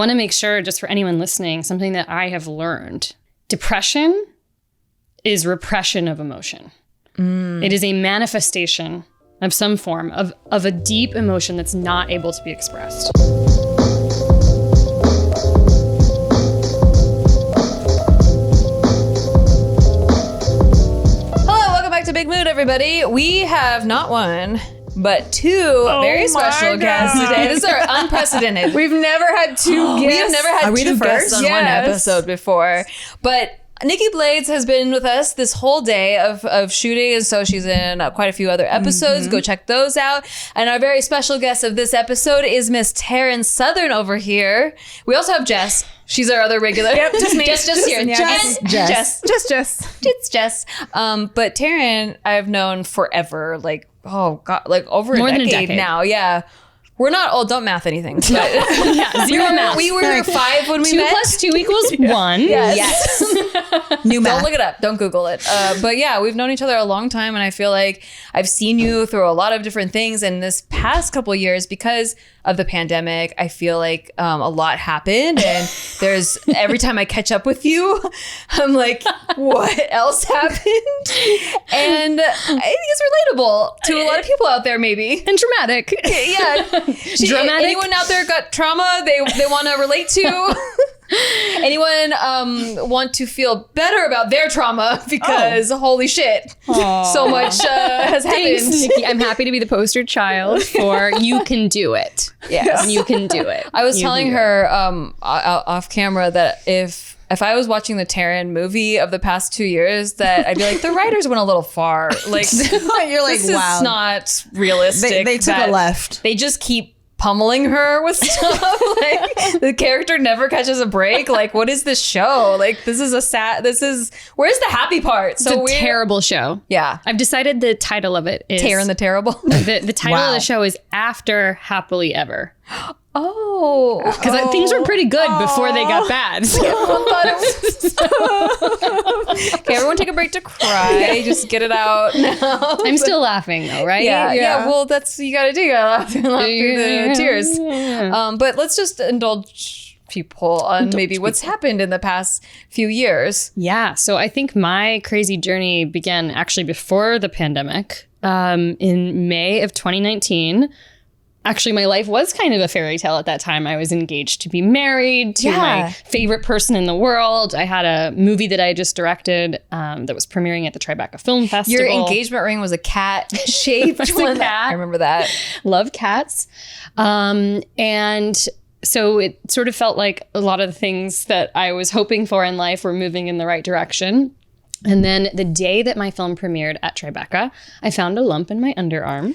want to make sure, just for anyone listening, something that I have learned. Depression is repression of emotion. It is a manifestation of some form of a deep emotion that's not able to be expressed. Hello, welcome back to Big Mood, everybody. We have not one, but two very special guests today. This is our unprecedented. We've never had two guests. We have never had two guests on one episode before. But Nikki Blades has been with us this whole day of shooting, and so she's in quite a few other episodes. Go check those out. And our very special guest of this episode is Miss Taryn Southern over here. We also have Jess. She's our other regular. Yep, just me. Just here. Jess. It's Jess. But Taryn, I've known forever, like, oh God, like over More a than a decade decade now. Yeah. We're not, don't math anything. But Yeah, zero math. We were 5 when we 2 met. + 2 = 1. Yes. New math. Don't look it up. Don't Google it. But yeah, we've known each other a long time, and I feel like I've seen you through a lot of different things. And this past couple of years, because of the pandemic, I feel like a lot happened. And there's every time I catch up with you, I'm like, what else happened? And I think it's relatable to a lot of people out there, maybe. And dramatic. Yeah. Dramatic. Anyone out there got trauma they want to relate to? Anyone want to feel better about their trauma because holy shit, so much has Thanks, happened. Nikki. I'm happy to be the poster child for you can do it. Yes. You can do it. I was You telling can do her off camera that if I was watching the Taryn movie of the past 2 years, that I'd be like, the writers went a little far. Like, You're like, this wow. is not realistic. They took a left. They just keep pummeling her with stuff. Like, the character never catches a break. Like, what is this show? Like, where's the happy part? It's a terrible show. Yeah. I've decided the title of it is Taryn the Terrible. The title of Wow. the show is After Happily Ever. Oh. Because things were pretty good before they got bad. So. Okay, everyone take a break to cry. Just get it out now. I'm still laughing though, right? Yeah. Well, that's you gotta do. You gotta laugh through the tears. But let's just indulge people on maybe what's happened in the past few years. Yeah. So I think my crazy journey began actually before the pandemic. In May of 2019. Actually, my life was kind of a fairy tale at that time. I was engaged to be married to my favorite person in the world. I had a movie that I just directed that was premiering at the Tribeca Film Festival. Your engagement ring was a cat shaped one. cat. I remember that. Love cats. And so it sort of felt like a lot of the things that I was hoping for in life were moving in the right direction. And then the day that my film premiered at Tribeca, I found a lump in my underarm.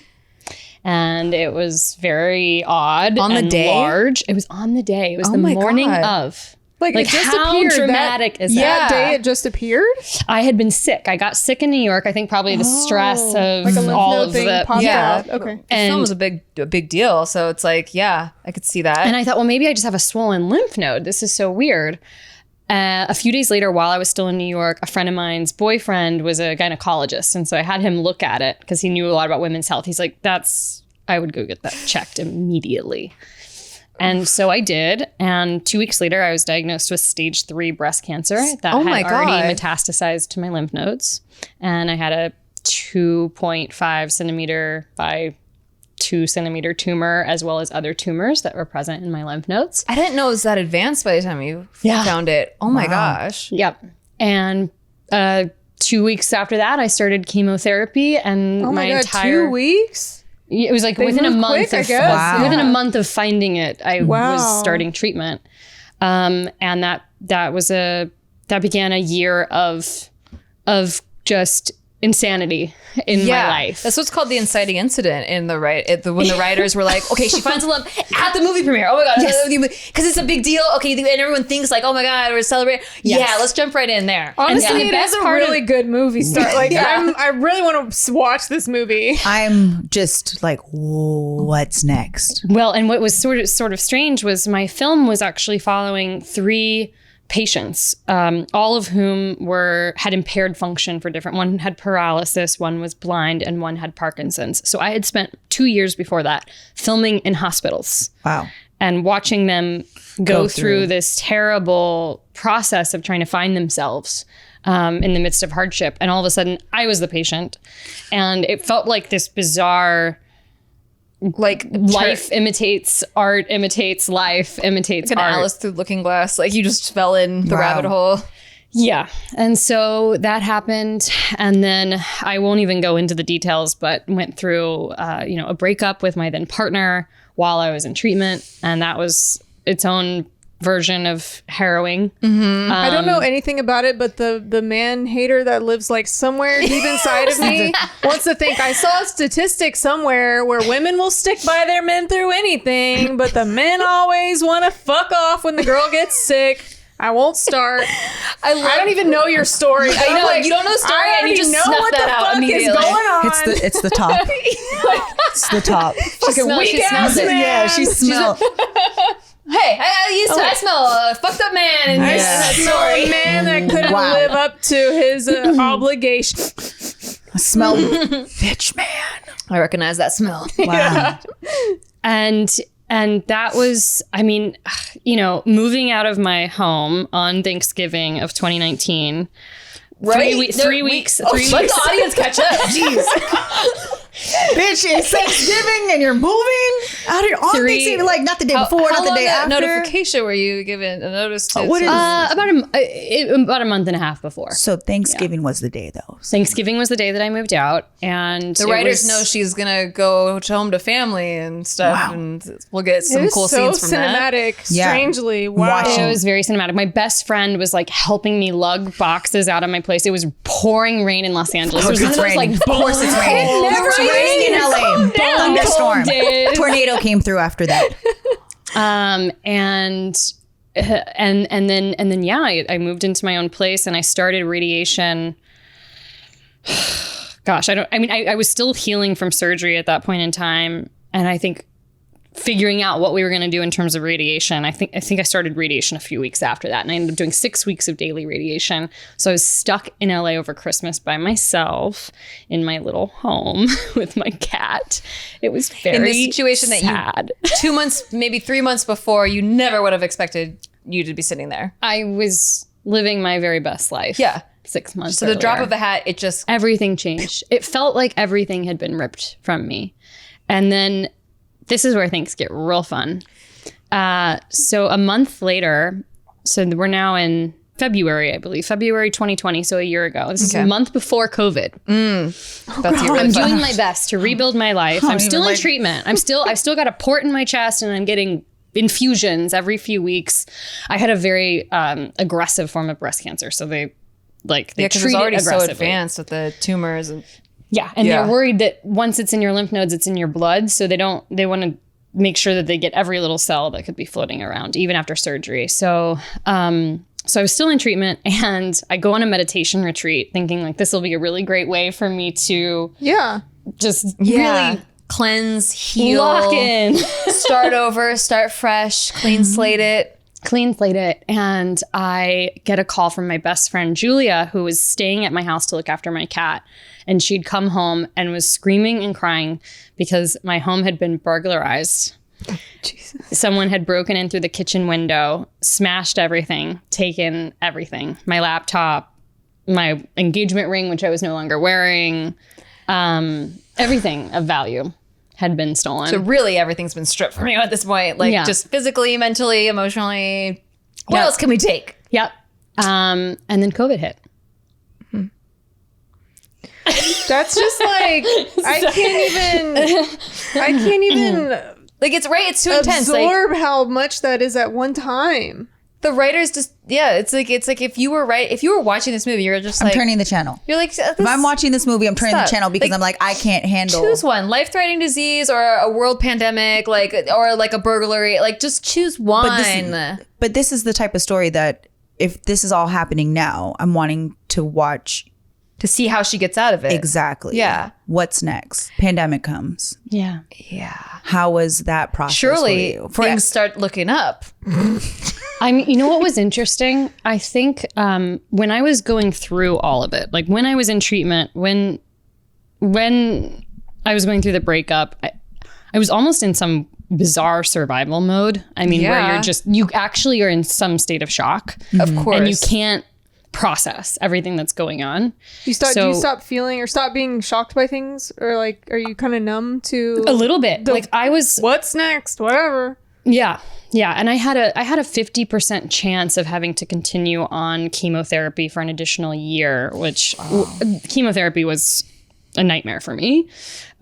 And it was very odd. On the and day? Large. It was on the day. It was the my morning God. of. Like it just how appeared. dramatic is that? That day it just appeared. I had been sick. I got sick in New York. I think probably the stress of Like a lymph all node of thing the popped yeah. out. Okay. The film was a big deal. So it's like, yeah, I could see that. And I thought, well, maybe I just have a swollen lymph node. This is so weird. A few days later, while I was still in New York, a friend of mine's boyfriend was a gynecologist. And so I had him look at it because he knew a lot about women's health. He's like, I would go get that checked immediately. And so I did. And 2 weeks later, I was diagnosed with stage 3 breast cancer that had already metastasized to my lymph nodes. And I had a 2.5 centimeter by 2 centimeter tumor, as well as other tumors that were present in my lymph nodes. I didn't know it was that advanced by the time you found it. Oh my gosh. Yep. And 2 weeks after that, I started chemotherapy, and Oh my God, entire 2 weeks? It was like within a moved month quick, of I guess. Wow. within a month of finding it, I Wow. was starting treatment, and that began a year of just insanity in my life. That's what's called the inciting incident in the when the writers were like, okay, she finds a lump at the movie premiere. Oh my God. Because it's a big deal. Okay. And everyone thinks like, oh my God, we're celebrating. Yes. Yeah, let's jump right in there. Honestly, the it best is a part really good movie start. Like, I really want to watch this movie. I'm just like, what's next? Well, and what was sort of strange was my film was actually following 3 patients, all of whom had impaired function for different. One had paralysis, one was blind, and one had Parkinson's. So I had spent 2 years before that filming in hospitals. Wow. and watching them go through this terrible process of trying to find themselves in the midst of hardship. And all of a sudden I was the patient, and it felt like this bizarre, like life imitates art, imitates life, imitates like an art. Alice through Looking Glass. Like you just fell in the rabbit hole. Yeah. And so that happened. And then I won't even go into the details, but went through, a breakup with my then partner while I was in treatment. And that was its own version of harrowing. I don't know anything about it, but the man hater that lives like somewhere deep inside of me wants to think. I saw a statistic somewhere where women will stick by their men through anything, but the men always want to fuck off when the girl gets sick. I won't start. I don't even know your story. I know, you don't know the story, and you just know snuff what that the out fuck immediately. is going on. It's the top. It's the top. She smells it. Yeah, she smells. Hey, I smell a fucked up man in I this saw story. a man that couldn't live up to his obligation. I smell bitch man. I recognize that smell. Wow. And that was, moving out of my home on Thanksgiving of 2019. Right? 3 weeks. Let the audience catch up. Jeez. Bitch, it's Thanksgiving and you're moving out here on Thanksgiving, like not the day before, not the day after. Notification were you given a notice to? What is about a month and a half before. So Thanksgiving was the day, though. Thanksgiving was the day that I moved out, and the writers know she's gonna go home to family and stuff, and we'll get some cool scenes from that. It was so cinematic, strangely. Wow. It was very cinematic. My best friend was like helping me lug boxes out of my place. It was pouring rain in Los Angeles. It was one of those like Of course it's raining. It raining in LA. Thunderstorm. days. Tornado came through after that. And then I moved into my own place and I started radiation. Gosh, I was still healing from surgery at that point in time, and I think figuring out what we were going to do in terms of radiation. I think I started radiation a few weeks after that, and I ended up doing 6 weeks of daily radiation. So I was stuck in LA over Christmas by myself in my little home with my cat. It was very in this situation sad. That 2 months, maybe 3 months before, you never would have expected you to be sitting there. I was living my very best life. Yeah. 6 months. So the drop of a hat, it just everything changed. It felt like everything had been ripped from me, and then. This is where things get real fun. So a month later, so we're now in February, I believe, February 2020, so a year ago. This is a month before COVID. that's really I'm fun. doing my best to rebuild my life. I'm still in treatment. I've still got a port in my chest, and I'm getting infusions every few weeks. I had a very aggressive form of breast cancer, so they treat it's already it so aggressively. advanced with the tumors and. Yeah, and they're worried that once it's in your lymph nodes, it's in your blood. So they want to make sure that they get every little cell that could be floating around, even after surgery. So I was still in treatment, and I go on a meditation retreat thinking like this will be a really great way for me to just really cleanse, heal, lock in, start over, start fresh, clean slate it. And I get a call from my best friend Julia, who was staying at my house to look after my cat, and she'd come home and was screaming and crying because my home had been burglarized. Jesus. Someone had broken in through the kitchen window, smashed everything, taken everything, my laptop, my engagement ring, which I was no longer wearing, everything of value had been stolen. So really everything's been stripped from you at this point. Like just physically, mentally, emotionally. What else can we take? Yep. And then COVID hit. That's just like I can't even like it's too intense. Absorb how much that is at one time. The writers just it's like if you were watching this movie, you're just I'm turning the channel. You're like, if I'm watching this movie, I'm turning the channel because I'm like, I can't handle. Choose one: life-threatening disease, or a world pandemic, or a burglary. Like, just choose one. But this is the type of story that if this is all happening now, I'm wanting to watch to see how she gets out of it. Exactly. Yeah. What's next? Pandemic comes. Yeah. How was that process? Surely for you? Things start looking up. You know what was interesting? I think when I was going through all of it, like when I was in treatment, when I was going through the breakup, I was almost in some bizarre survival mode. I mean, where you actually are in some state of shock. Of course. And you can't process everything that's going on. Do you stop feeling or stop being shocked by things? Or like, are you kind of numb to a little bit? Like I was, what's next? Whatever. Yeah. And I had a 50% chance of having to continue on chemotherapy for an additional year, which chemotherapy was a nightmare for me.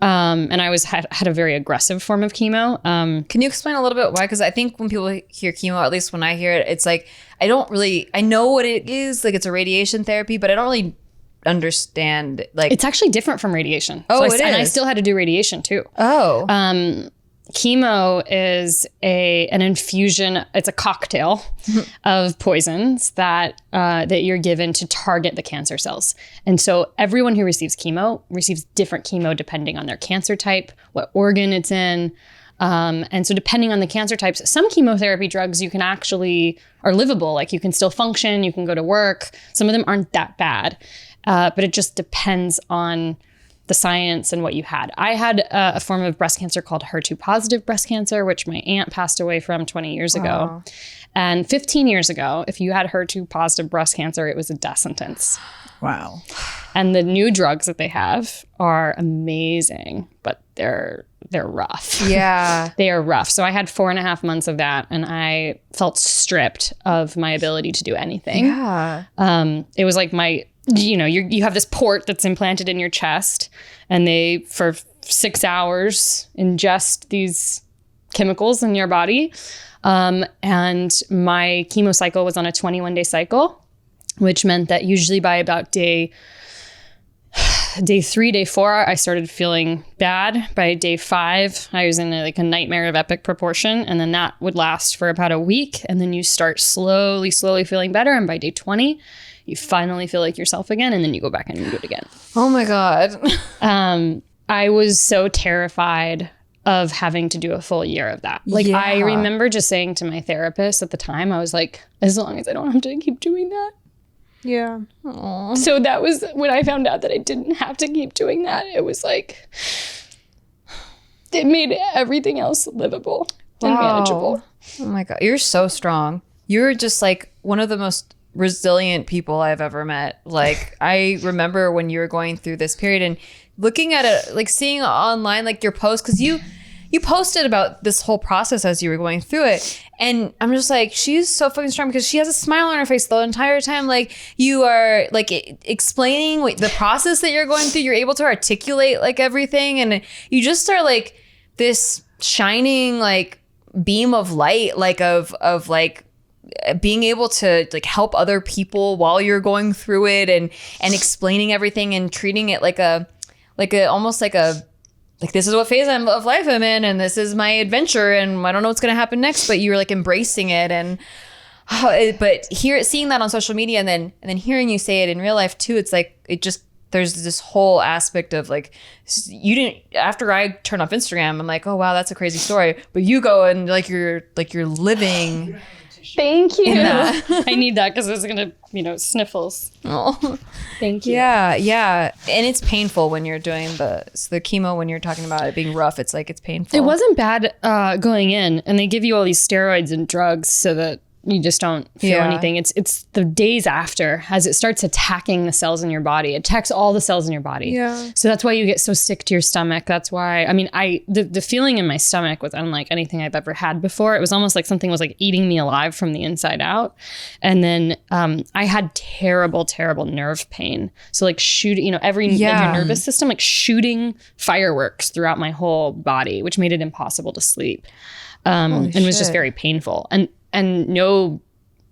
And I had a very aggressive form of chemo. Can you explain a little bit why? Because I think when people hear chemo, at least when I hear it, it's like, I know what it is. Like it's a radiation therapy, but I don't really understand. Like it's actually different from radiation. Oh, it is. And I still had to do radiation too. Oh. Chemo is an infusion. It's a cocktail of poisons that you're given to target the cancer cells. And so everyone who receives chemo receives different chemo depending on their cancer type, what organ it's in. And so depending on the cancer types, some chemotherapy drugs you can actually are livable. Like you can still function, you can go to work. Some of them aren't that bad, but it just depends on the science and what you had. I had a form of breast cancer called HER2 positive breast cancer, which my aunt passed away from 20 years ago. And 15 years ago, if you had HER2 positive breast cancer, it was a death sentence. Wow. And the new drugs that they have are amazing, but they're rough. Yeah. They are rough. So I had 4.5 months of that and I felt stripped of my ability to do anything. Yeah. It was like you have this port that's implanted in your chest and they, for 6 hours, ingest these chemicals in your body. And my chemo cycle was on a 21-day cycle, which meant that usually by about day 3, day 4, I started feeling bad. By day 5, I was in a nightmare of epic proportion. And then that would last for about a week. And then you start slowly feeling better. And by day 20, you finally feel like yourself again, and then you go back and you do it again. Oh my God. I was so terrified of having to do a full year of that. I remember just saying to my therapist at the time, I was like, as long as I don't have to keep doing that. Yeah. Aww. So that was when I found out that I didn't have to keep doing that. It was like, it made everything else livable and manageable. Oh my God. You're so strong. You're just like one of the most resilient people I've ever met. Like I remember when you were going through this period and looking at it, like seeing online, like your post, because you posted about this whole process as you were going through it. And I'm just like, she's so fucking strong because she has a smile on her face the entire time. Like you are like explaining the process that you're going through. You're able to articulate like everything. And you just are like this shining like beam of light, like of like being able to like help other people while you're going through it and explaining everything and treating it like almost like this is what phase of life I'm in and this is my adventure and I don't know what's going to happen next, but you're like embracing it. And but seeing that on social media and then hearing you say it in real life too, it's like there's this whole aspect of like, you didn't, after I turn off Instagram, I'm like, oh wow, that's a crazy story, but you go and you're living. Thank you. I need that because it's going to, sniffles. Oh, thank you. Yeah. And it's painful when you're doing the chemo, when you're talking about it being rough, it's like, it's painful. It wasn't bad going in, and they give you all these steroids and drugs so that you just don't feel anything. It's the days after, as it starts attacking the cells in your body. It attacks all the cells in your body. Yeah. So that's why you get so sick to your stomach. That's why, the feeling in my stomach was unlike anything I've ever had before. It was almost like something was like eating me alive from the inside out. And then I had terrible nerve pain. So like shooting, every nervous system, like shooting fireworks throughout my whole body, which made it impossible to sleep. And was just very painful. And no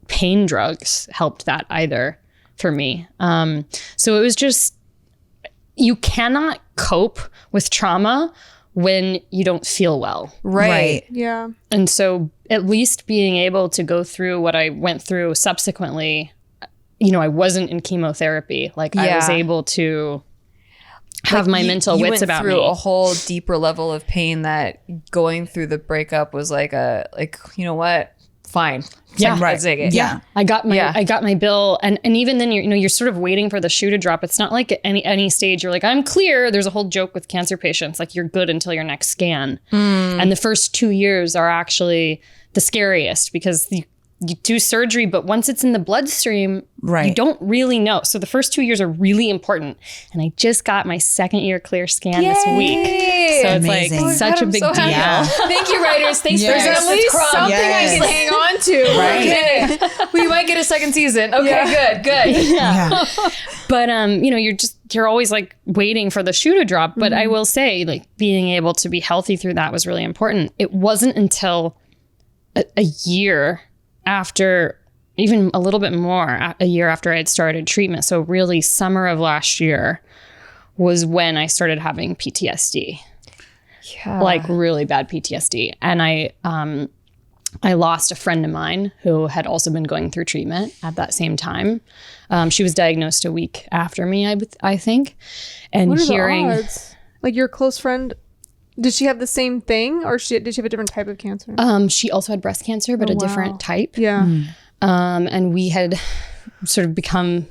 pain drugs helped that either for me. So it was just, you cannot cope with trauma when you don't feel well. Right. Yeah. And so at least being able to go through what I went through subsequently, I wasn't in chemotherapy. Like I was able to have my mental wits about me. You went through a whole deeper level of pain that going through the breakup was like you know what? fine. Yeah. Right. Take it. Yeah. I got my bill, and even then you're sort of waiting for the shoe to drop. It's not like at any stage you're like, I'm clear. There's a whole joke with cancer patients, like you're good until your next scan. And the first 2 years are actually the scariest because you do surgery, but once it's in the bloodstream, you don't really know. So the first 2 years are really important. And I just got my second year clear scan this week. So Amazing. it's like such a big deal. Thank you, writers. Thanks for There's at least something I can hang on to. Right. Okay. We might get a second season. Okay, good. Yeah. But you're always like waiting for the shoe to drop. But I will say, like, being able to be healthy through that was really important. It wasn't until a year after, even a little bit more, a year after I had started treatment. So really summer of last year was when I started having PTSD. Yeah. Like really bad PTSD. And I lost a friend of mine who had also been going through treatment at that same time. She was diagnosed a week after me, I think. And What are hearing the odds? Like your close friend, did she have the same thing, or did she have a different type of cancer? she also had breast cancer, but a different type. Yeah. And we had sort of become,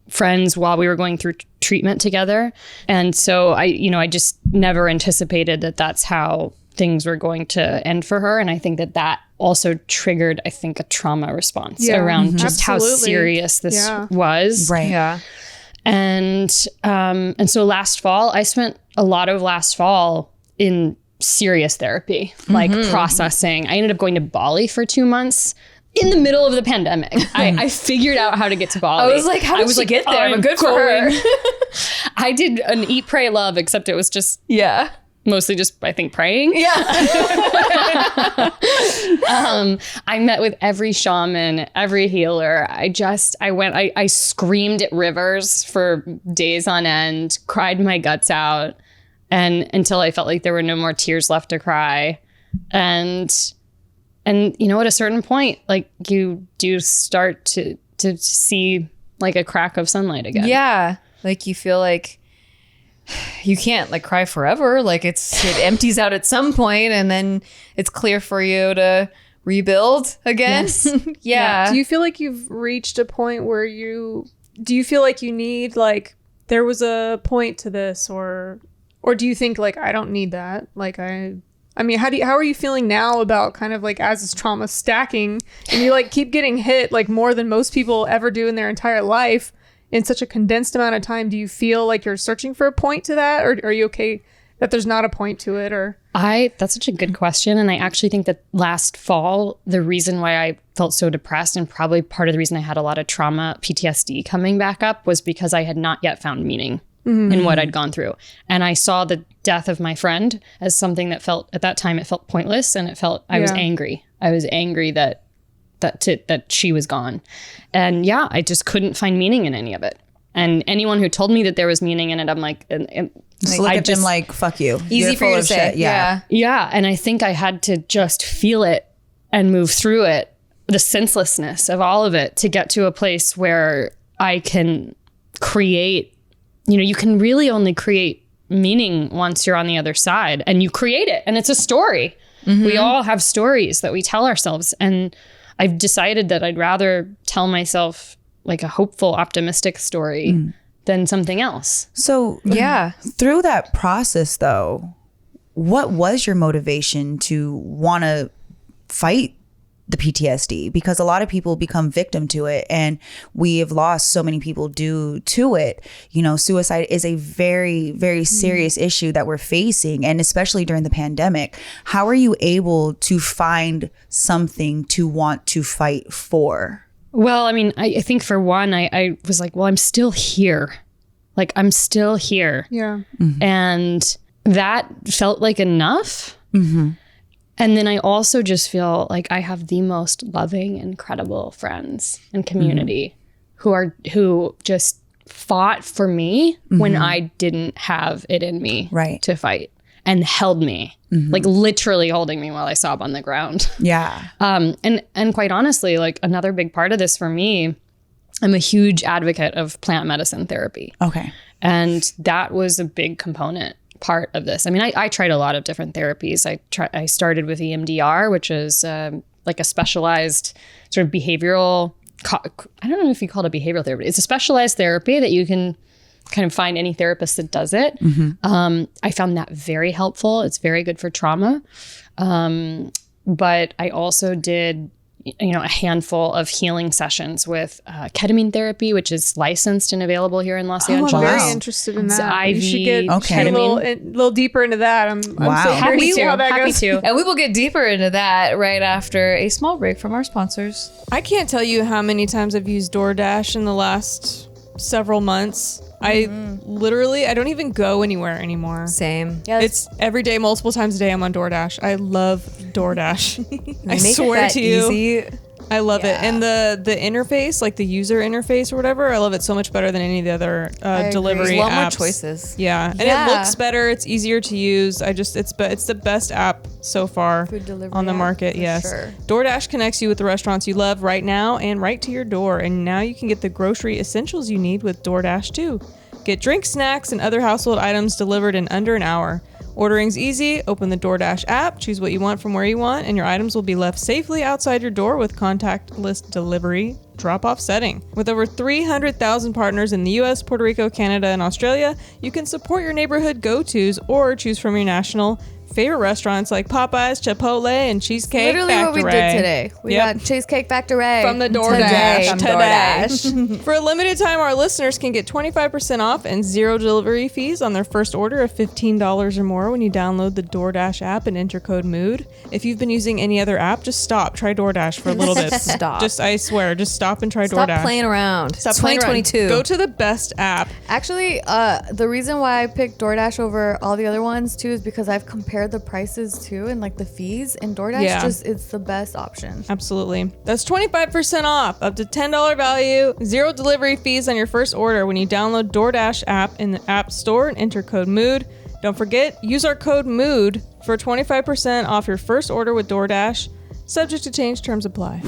friends while we were going through treatment together. And so I just never anticipated that that's how things were going to end for her. And I think that also triggered, I think, a trauma response around just how serious this was. Right. Yeah. And so last fall, I spent a lot of last fall in serious therapy, like processing. I ended up going to Bali for 2 months in the middle of the pandemic. I figured out how to get to Bali. I was like, how did she get there? But good for her. I did an eat, pray, love, except it was just Yeah. mostly just, I think, praying. Yeah. I met with every shaman, every healer. I screamed at rivers for days on end, cried my guts out, and until I felt like there were no more tears left to cry. And at a certain point, like you do start to see like a crack of sunlight again. Yeah. Like you feel like you can't like cry forever. Like it empties out at some point and then it's clear for you to rebuild again. Yes. Yeah. Do you feel like you've reached a point where do you feel like you need, like, there was a point to this, or do you think like, I don't need that? Like I mean, how are you feeling now about kind of like as this trauma stacking and you like keep getting hit like more than most people ever do in their entire life in such a condensed amount of time? Do you feel like you're searching for a point to that, or are you okay that there's not a point to it? Or that's such a good question. And I actually think that last fall, the reason why I felt so depressed, and probably part of the reason I had a lot of trauma, PTSD coming back up, was because I had not yet found meaning in what I'd gone through. And I saw the death of my friend as something that felt, at that time, it felt pointless, and I was angry. I was angry that she was gone. And I just couldn't find meaning in any of it. And anyone who told me that there was meaning in it, I'm like, Just look at them like, fuck you. Easy You're for you full to of say. shit. Yeah. Yeah. And I think I had to just feel it and move through it, the senselessness of all of it, to get to a place where I can create, you can really only create meaning once you're on the other side, and you create it. And it's a story. We all have stories that we tell ourselves. And I've decided that I'd rather tell myself like a hopeful, optimistic story than something else. So through that process though, what was your motivation to want to fight the PTSD? Because a lot of people become victim to it, and we have lost so many people due to it. Suicide is a very, very serious issue that we're facing, and especially during the pandemic. How are you able to find something to want to fight for? Well, I mean, I think for one, I was like, well, I'm still here. Like, I'm still here. yeah. And that felt like enough. And then I also just feel like I have the most loving, incredible friends and community who just fought for me when I didn't have it in me to fight, and held me, like literally holding me while I sob on the ground. Yeah. And quite honestly, like another big part of this for me, I'm a huge advocate of plant medicine therapy. Okay. And that was a big component part of this. I mean, I tried a lot of different therapies. I started with EMDR, which is like a specialized sort of behavioral, I don't know if you call it a behavioral therapy. It's a specialized therapy that you can kind of find any therapist that does it. I found that very helpful. It's very good for trauma. But I also did, a handful of healing sessions with ketamine therapy, which is licensed and available here in Los Angeles. I'm very interested in that. IV you should get ketamine. a little deeper into that. I'm so curious Happy to see how that Happy goes. to. And we will get deeper into that right after a small break from our sponsors. I can't tell you how many times I've used DoorDash in the last several months. I don't even go anywhere anymore. Same. Yeah, it's every day, multiple times a day. I'm on DoorDash. I love DoorDash. I Make swear it that to you, easy. I love it. And the interface, like the user interface or whatever, I love it so much better than any of the other delivery There's a lot more apps. choices. Yeah, and it looks better. It's easier to use. It's the best app so far Food delivery on the app, market. for Yes, sure. DoorDash connects you with the restaurants you love right now and right to your door. And now you can get the grocery essentials you need with DoorDash too. Get drinks, snacks, and other household items delivered in under an hour. Ordering's easy. Open the DoorDash app, choose what you want from where you want, and your items will be left safely outside your door with contactless delivery drop-off setting. With over 300,000 partners in the US, Puerto Rico, Canada, and Australia, you can support your neighborhood go-tos or choose from your national favorite restaurants like Popeyes, Chipotle, and Cheesecake Literally Factory. what we did today. We Yep. got Cheesecake Factory. From the DoorDash From today. DoorDash. For a limited time, our listeners can get 25% off and 0 delivery fees on their first order of $15 or more when you download the DoorDash app and enter code MOOD. If you've been using any other app, just stop. Try DoorDash for a little bit. Stop. I swear, just stop and try Stop DoorDash. playing around. Stop playing around. 2022. Go to the best app. Actually, the reason why I picked DoorDash over all the other ones too is because I've compared the prices too and like the fees, and DoorDash it's the best option. Absolutely. That's 25% off, up to $10 value, 0 delivery fees on your first order when you download DoorDash app in the App Store and enter code MOOD. Don't forget, use our code MOOD for 25% off your first order with DoorDash. Subject to change, terms apply.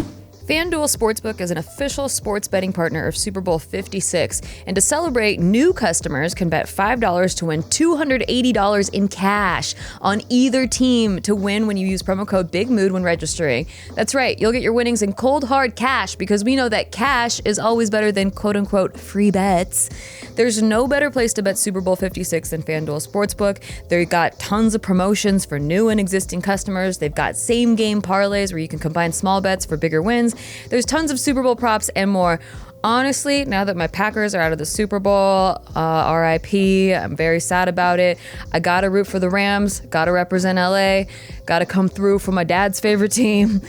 FanDuel Sportsbook is an official sports betting partner of Super Bowl 56. And to celebrate, new customers can bet $5 to win $280 in cash on either team to win when you use promo code BIGMOOD when registering. That's right, you'll get your winnings in cold hard cash because we know that cash is always better than quote-unquote free bets. There's no better place to bet Super Bowl 56 than FanDuel Sportsbook. They've got tons of promotions for new and existing customers. They've got same game parlays where you can combine small bets for bigger wins. There's tons of Super Bowl props and more. Honestly, now that my Packers are out of the Super Bowl, RIP, I'm very sad about it. I gotta root for the Rams, gotta represent LA, gotta come through for my dad's favorite team.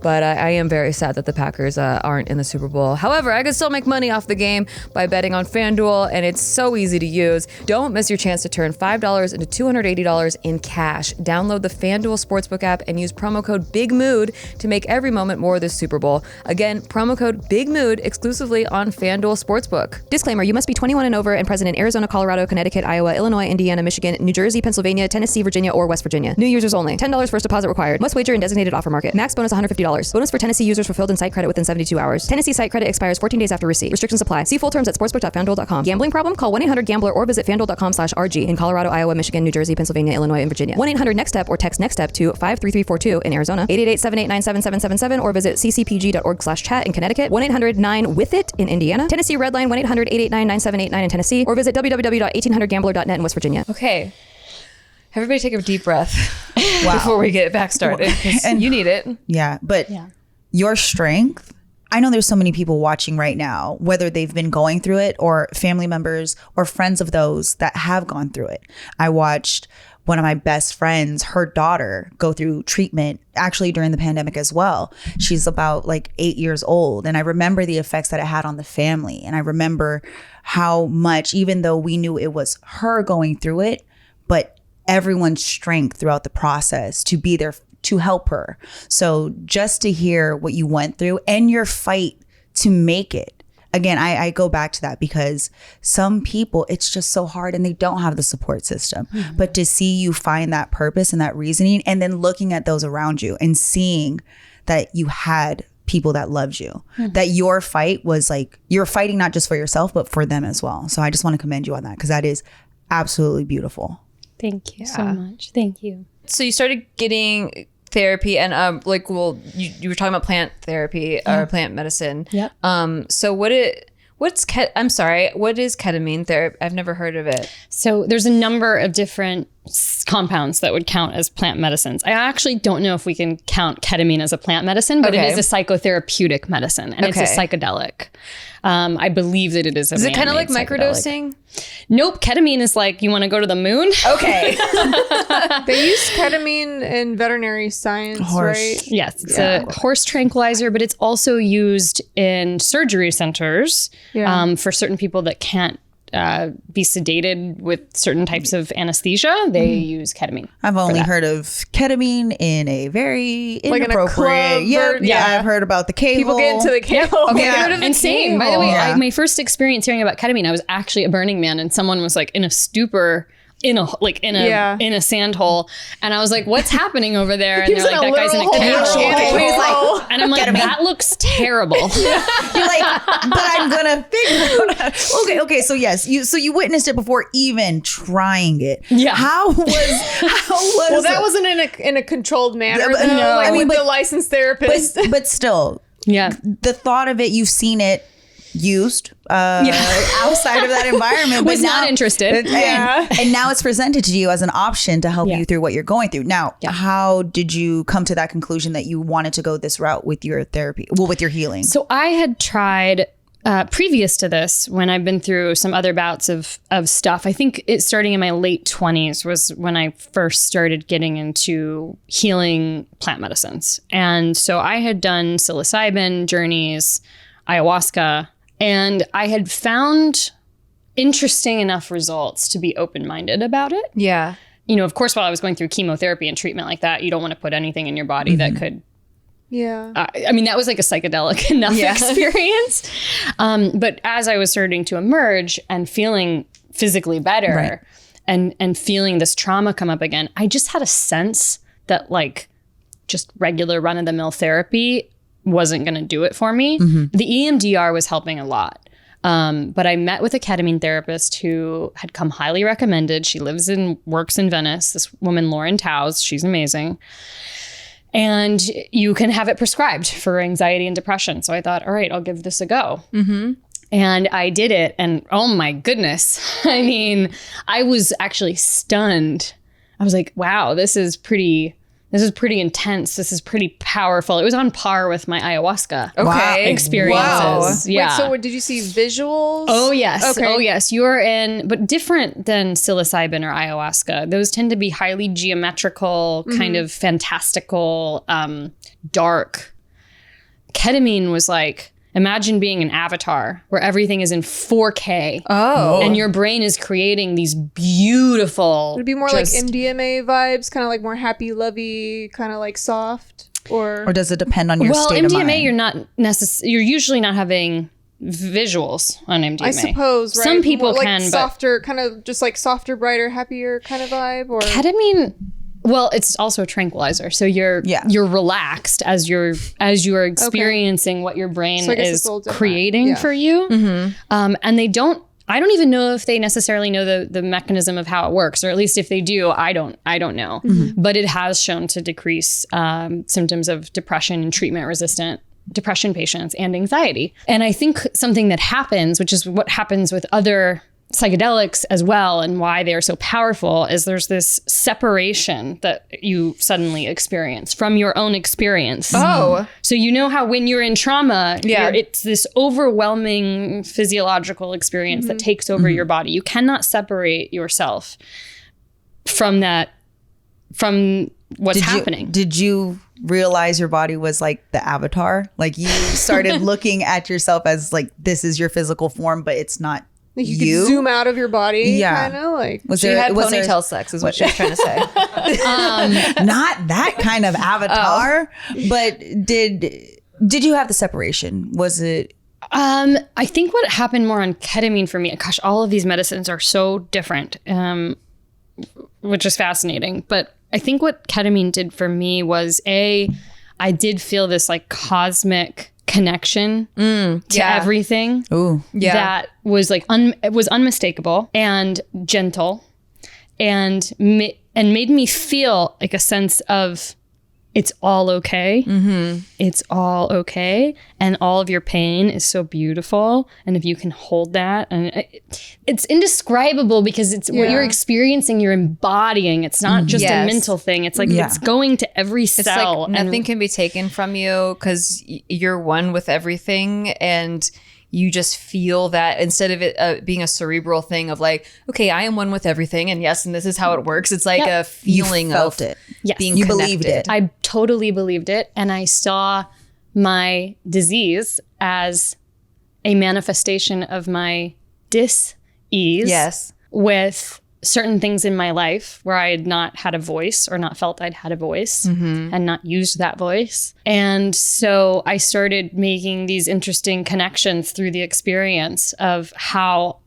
But I am very sad that the Packers aren't in the Super Bowl. However, I can still make money off the game by betting on FanDuel, and it's so easy to use. Don't miss your chance to turn $5 into $280 in cash. Download the FanDuel Sportsbook app and use promo code BIGMOOD to make every moment more this Super Bowl. Again, promo code BIGMOOD exclusively on FanDuel Sportsbook. Disclaimer, you must be 21 and over and present in Arizona, Colorado, Connecticut, Iowa, Illinois, Indiana, Michigan, New Jersey, Pennsylvania, Tennessee, Virginia, or West Virginia. New users only. $10 first deposit required. Must wager in designated offer market. Max bonus $150. Bonus for Tennessee users fulfilled in site credit within 72 hours. Tennessee site credit expires 14 days after receipt. Restrictions apply. See full terms at sportsbook.fanduel.com. Gambling problem? Call 1-800-GAMBLER or visit fanduel.com/RG in Colorado, Iowa, Michigan, New Jersey, Pennsylvania, Illinois, and Virginia. 1-800-NEXT-STEP or text NEXT STEP to 53342 in Arizona. 888-789-7777 or visit ccpg.org/chat in Connecticut. 1-800-9-WITH-IT in Indiana. Tennessee Redline 1-800-889-9789 in Tennessee or visit www.1800gambler.net in West Virginia. Okay. Everybody take a deep breath before we get back started. And you need it. Yeah. But your strength, I know there's so many people watching right now, whether they've been going through it or family members or friends of those that have gone through it. I watched one of my best friends, her daughter, go through treatment actually during the pandemic as well. She's about like 8 years old. And I remember the effects that it had on the family. And I remember how much, even though we knew it was her going through it, but everyone's strength throughout the process to be there to help her. So just to hear what you went through and your fight to make it. Again, I go back to that because some people, it's just so hard and they don't have the support system. Mm-hmm. But to see you find that purpose and that reasoning and then looking at those around you and seeing that you had people that loved you, that your fight was like, you're fighting not just for yourself, but for them as well. So I just want to commend you on that because that is absolutely beautiful. Thank you so much. Thank you. So you started getting therapy and you were talking about plant therapy or plant medicine. Yeah. So what is ketamine therapy? I've never heard of it. So there's a number of different compounds that would count as plant medicines. I actually don't know if we can count ketamine as a plant medicine, but it is a psychotherapeutic medicine, and it's a psychedelic. I believe that it is. Is it kind of like microdosing? Nope. Ketamine is like, you want to go to the moon? Okay. They use ketamine in veterinary science, right? Yes, it's a horse tranquilizer, but it's also used in surgery centers for certain people that can't be sedated with certain types of anesthesia. They use ketamine. I've only heard of ketamine in a very Like in a inappropriate. club I've heard about the cable. People get into the cable. And same. By the way, my first experience hearing about ketamine, I was actually at Burning Man, and someone was like in a stupor. In a sand hole, and I was like, "What's happening over there?" And they're like, "That guy's in a cage." And I'm like, "That looks terrible." You're like, but I'm gonna figure it out. Okay. So yes, you witnessed it before even trying it. Yeah. How was? Well, that wasn't in a controld manner. No, Though, I mean, with the licensed therapist. but still, the thought of it, you've seen it used outside of that environment, was not interested. And now it's presented to you as an option to help you through what you're going through. Now, how did you come to that conclusion that you wanted to go this route with your therapy, with your healing? So I had tried previous to this, when I've been through some other bouts of stuff. I think it starting in my late 20s was when I first started getting into healing plant medicines. And so I had done psilocybin journeys, ayahuasca, and I had found interesting enough results to be open-minded about it. Yeah. You know, of course, while I was going through chemotherapy and treatment like that, you don't want to put anything in your body that could. Yeah. I mean, that was like a psychedelic enough experience. But as I was starting to emerge and feeling physically better and feeling this trauma come up again, I just had a sense that like just regular run-of-the-mill therapy wasn't going to do it for me. The EMDR was helping a lot. But I met with a ketamine therapist who had come highly recommended. She works in Venice. This woman, Lauren Taus, she's amazing. And you can have it prescribed for anxiety and depression. So I thought, all right, I'll give this a go. And I did it. And oh my goodness. I mean, I was actually stunned. I was like, wow, this is pretty intense. This is pretty powerful. It was on par with my ayahuasca experiences. Wow. Yeah. Wait, so did you see visuals? Oh, yes. Okay. Oh, yes. You're in, but different than psilocybin or ayahuasca. Those tend to be highly geometrical, kind of fantastical, dark. Ketamine was like, imagine being an avatar where everything is in 4K. And your brain is creating these beautiful. Would it be more like MDMA vibes, kind of like more happy, lovey, kind of like soft? Or does it depend on your state of mind? MDMA, you're not you're usually not having visuals on MDMA. I suppose, right? Some people more can, like but softer, kind of just like softer, brighter, happier kind of vibe? Or ketamine, well, it's also a tranquilizer, so you're relaxed as you're experiencing what your brain is creating for you. And I don't even know if they necessarily know the mechanism of how it works, or at least if they do, I don't know. But it has shown to decrease symptoms of depression in treatment-resistant depression patients and anxiety. And I think something that happens, which is what happens with other psychedelics as well, and why they are so powerful, is there's this separation that you suddenly experience from your own experience. So you know how when you're in trauma, it's this overwhelming physiological experience that takes over your body. You cannot separate yourself from that, from what's happening. Did you realize your body was like the avatar? Like you started looking at yourself as like, this is your physical form, but it's not. Like you could zoom out of your body, kind of like. She had ponytail sex, is what she was trying to say. Not that kind of avatar, but did you have the separation? Was it? I think what happened more on ketamine for me. Gosh, all of these medicines are so different, which is fascinating. But I think what ketamine did for me was I did feel this like cosmic connection to everything. That was like it was unmistakable and gentle, and made me feel like a sense of it's all okay. It's all okay. And all of your pain is so beautiful. And if you can hold that, and it's indescribable because it's what you're experiencing, you're embodying. It's not just a mental thing. It's like it's going to every cell. It's like nothing can be taken from you because you're one with everything, and you just feel that instead of it being a cerebral thing of like, okay, I am one with everything, and yes, and this is how it works. It's like a feeling you felt of it. Yes. being You connected. believed it. I totally believed it. And I saw my disease as a manifestation of my dis-ease Yes. with certain things in my life where I had not had a voice or not felt I'd had a voice and not used that voice. And so I started making these interesting connections through the experience of how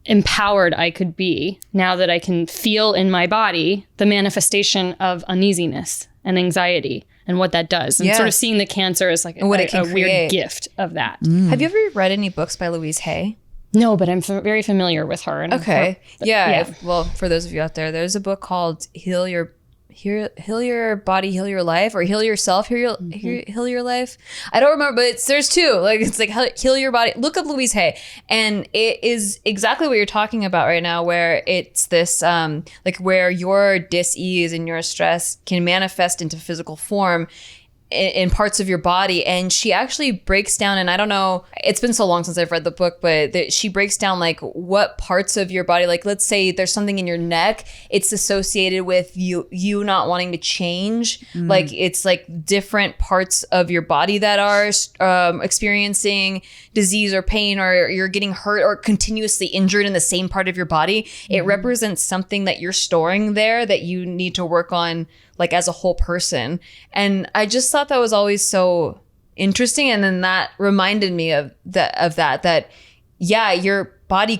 empowered I could be now that I can feel in my body the manifestation of uneasiness and anxiety and what that does. And sort of seeing the cancer as like what it can a weird create. gift of that. Have you ever read any books by Louise Hay? No, but I'm very familiar with her. And Okay. her- Yeah. Well, for those of you out there, there's a book called Heal Your Body, Heal Your Life, or Heal Yourself, Heal Your Life. I don't remember, but there's two. Like, it's like Heal Your Body. Look up Louise Hay, and it is exactly what you're talking about right now, where it's this like where your dis-ease and your stress can manifest into physical form in parts of your body. And she actually breaks down, and I don't know, it's been so long since I've read the book, but she breaks down like what parts of your body, like let's say there's something in your neck, it's associated with you not wanting to change. Like it's like different parts of your body that are experiencing disease or pain, or you're getting hurt or continuously injured in the same part of your body. It represents something that you're storing there that you need to work on, like as a whole person. And I just thought that was always so interesting. And then that reminded me of that yeah, your body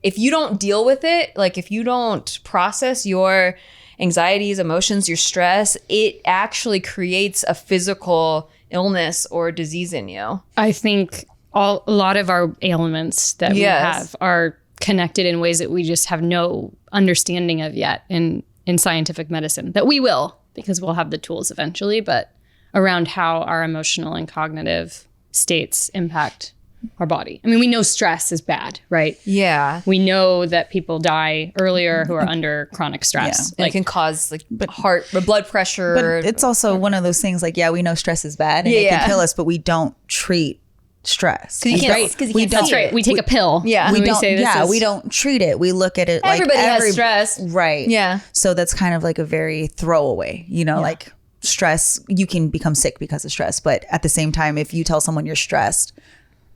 if you don't deal with it, like if you don't process your anxieties, emotions, your stress, it actually creates a physical illness or disease in you. I think a lot of our ailments that we have are connected in ways that we just have no understanding of yet in scientific medicine, that we will, because we'll have the tools eventually, but around how our emotional and cognitive states impact our body. I mean, we know stress is bad, right? Yeah. We know that people die earlier who are under chronic stress. And it can cause like blood pressure. But it's also one of those things like, yeah, we know stress is bad and it can kill us, but we don't treat stress. Because you can't That's right. We take a pill. Yeah. when We don't, say this is- we don't treat it. We look at it like Everybody has stress. Right. Yeah. So that's kind of like a very throwaway, like stress, you can become sick because of stress. But at the same time, if you tell someone you're stressed,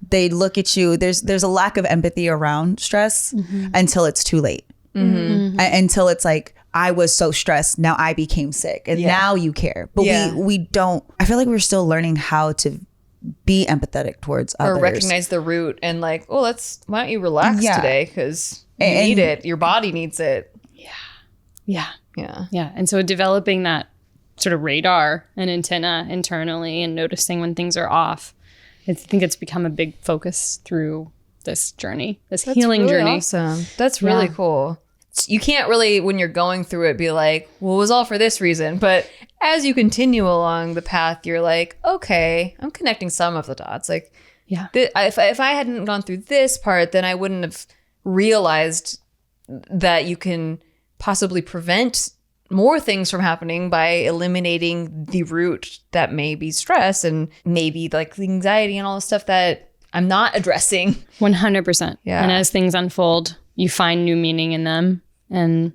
they look at you, there's a lack of empathy around stress until it's too late. Until it's like, I was so stressed, now I became sick, and now you care. But we don't, I feel like we're still learning how to be empathetic towards others. Or recognize the root and like, oh, why don't you relax today? Because you need it. Your body needs it. Yeah. Yeah. Yeah. And so developing that sort of radar and antenna internally and noticing when things are off, I think it's become a big focus through this journey, this healing really journey. Awesome. That's really cool. You can't really, when you're going through it, be like, well, it was all for this reason. But as you continue along the path, you're like, okay, I'm connecting some of the dots. Like, if I hadn't gone through this part, then I wouldn't have realized that you can possibly prevent more things from happening by eliminating the root that may be stress and maybe like the anxiety and all the stuff that I'm not addressing. 100%. Yeah. And as things unfold, you find new meaning in them. And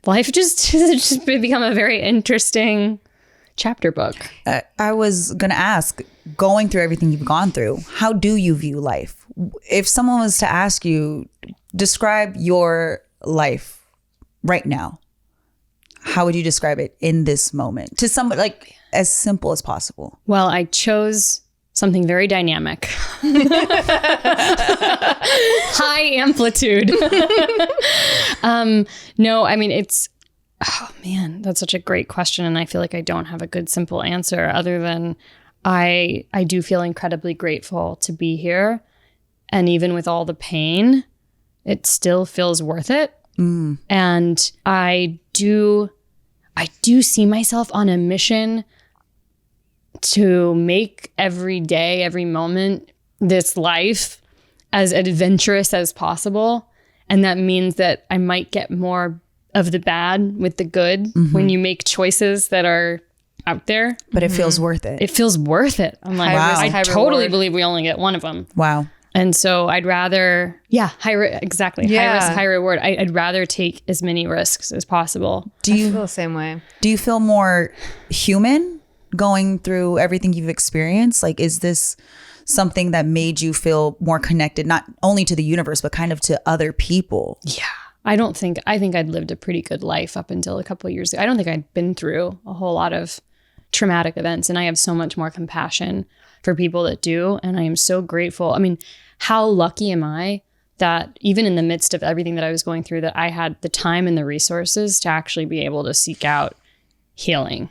life just become a very interesting chapter book. I was going to ask, going through everything you've gone through, how do you view life? If someone was to ask you, describe your life right now, how would you describe it in this moment to somebody, like as simple as possible? Well, I chose something very dynamic. High amplitude. No, I mean, oh man, that's such a great question. And I feel like I don't have a good, simple answer other than I do feel incredibly grateful to be here. And even with all the pain, it still feels worth it. And I I do see myself on a mission to make every day, every moment, this life as adventurous as possible. And that means that I might get more of the bad with the good when you make choices that are out there. But it feels worth it. It feels worth it. I'm like, High risk, I high totally reward. believe we only get one of them. Wow. And so I'd rather, exactly. Yeah. High risk, high reward. I'd rather take as many risks as possible. I feel the same way. Do you feel more human going through everything you've experienced? Like, is this something that made you feel more connected, not only to the universe, but kind of to other people? Yeah. I think I'd lived a pretty good life up until a couple of years ago. I don't think I'd been through a whole lot of traumatic events, and I have so much more compassion for people that do. And I am so grateful. I mean, how lucky am I that even in the midst of everything that I was going through, that I had the time and the resources to actually be able to seek out healing.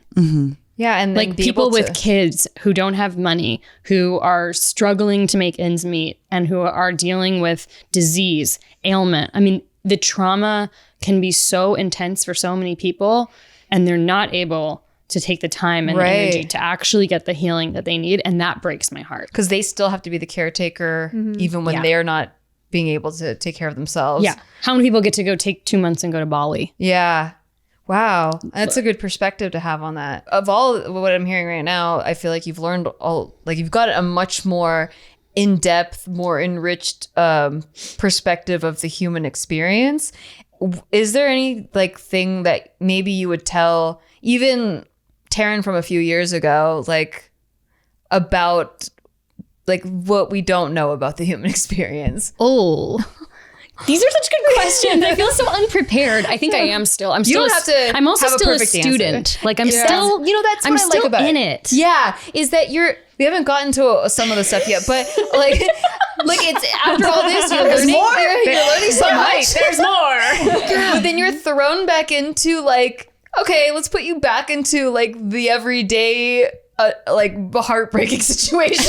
Yeah, and Like be people able with to- kids who don't have money, who are struggling to make ends meet, and who are dealing with disease, ailment. I mean, the trauma can be so intense for so many people, and they're not able to take the time and energy to actually get the healing that they need. And that breaks my heart. because they still have to be the caretaker even when Yeah. they're not being able to take care of themselves. Yeah. How many people get to go take 2 months and go to Bali? Yeah. Wow. That's a good perspective to have on that. Of all what I'm hearing right now, I feel like you've learned you've got a much more in-depth, more enriched perspective of the human experience. Is there any thing that maybe you would tell even Taryn from a few years ago, about what we don't know about the human experience? Oh, these are such good questions. I feel so unprepared. I think I am still. I'm still. don't have to I'm also have a still a perfect student. answer. Like I'm That's- still. that's I'm what I like still about in it. Yeah, is that we haven't gotten to some of the stuff yet, but it's after all this, you're learning. You're learning so much. There's more. But then you're thrown back into okay, let's put you back into the everyday heartbreaking situations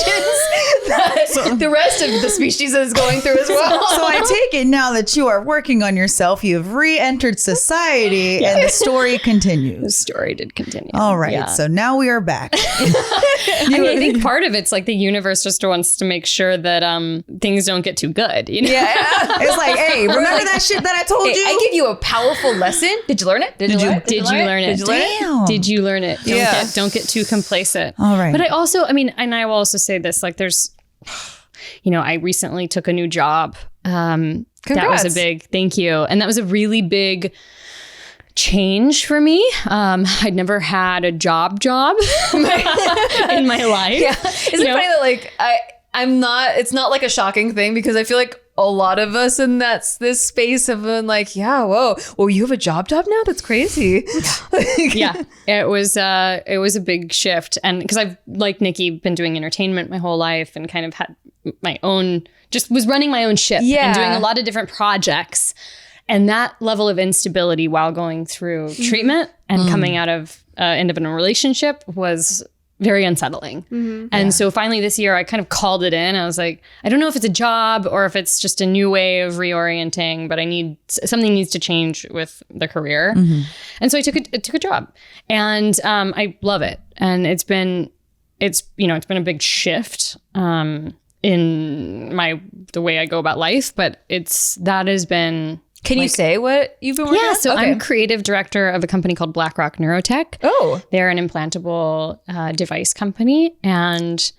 that the rest of the species is going through as well. So I take it now that you are working on yourself, you have re-entered society, and the story The continues. story did continue. All right, Yeah. so now we are back. I mean, I think part of it's like the universe just wants to make sure that things don't get too good. You know? Yeah. It's like, hey, remember that shit that I told you? I give you a powerful lesson. Did you learn it? Did you learn it? Did you learn it? Did you learn it? Damn. Did you learn it? Don't get too complacent. All right. But I also, I mean, and I will also say this, there's, I recently took a new job. That was Congrats. a big, thank you. And that was a really big change for me. I'd never had a job in my life. Yeah. Isn't it funny that I'm not, it's not a shocking thing because I feel like a lot of us in this space have been whoa, you have a job now? That's crazy. Yeah, it was a big shift. And because I've, like Nikki, been doing entertainment my whole life and kind of had my own, just was running my own ship and doing a lot of different projects. And that level of instability while going through treatment and coming out of end of a relationship was very unsettling. And so finally this year I kind of called it in. I was like, I don't know if it's a job or if it's just a new way of reorienting, but something needs to change with the career. And so I took a job, and I love it. And it's been a big shift in the way I go about life, but that has been. Can you say what you've been working on? So I'm creative director of a company called BlackRock Neurotech. Oh. They're an implantable device company, and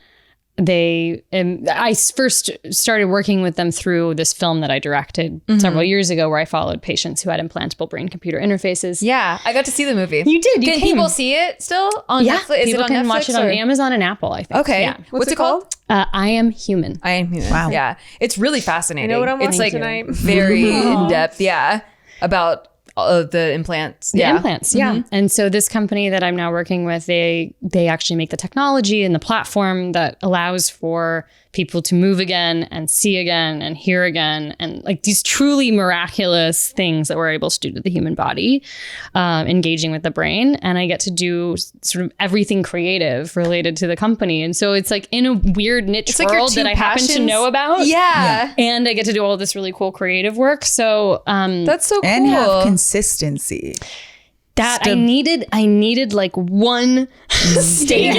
I first started working with them through this film that I directed several years ago, where I followed patients who had implantable brain-computer interfaces. Yeah, I got to see the movie. You did. Can people see it still on Netflix? Is people it on can Netflix watch it on or- Amazon and Apple, I think. Okay. Yeah. What's it called? I Am Human. I Am Human. Wow. Yeah. It's really fascinating. I know what I'm it's watching tonight. very in depth. Yeah. About the implants. The implants, yeah. And so this company that I'm now working with, they actually make the technology and the platform that allows for people to move again and see again and hear again, and these truly miraculous things that we're able to do to the human body, engaging with the brain. And I get to do sort of everything creative related to the company. And so it's in a weird niche It's your world two that I happen to passions. know about. Yeah. And I get to do all this really cool creative work. So That's so cool. And have consistency. That I needed like one stable.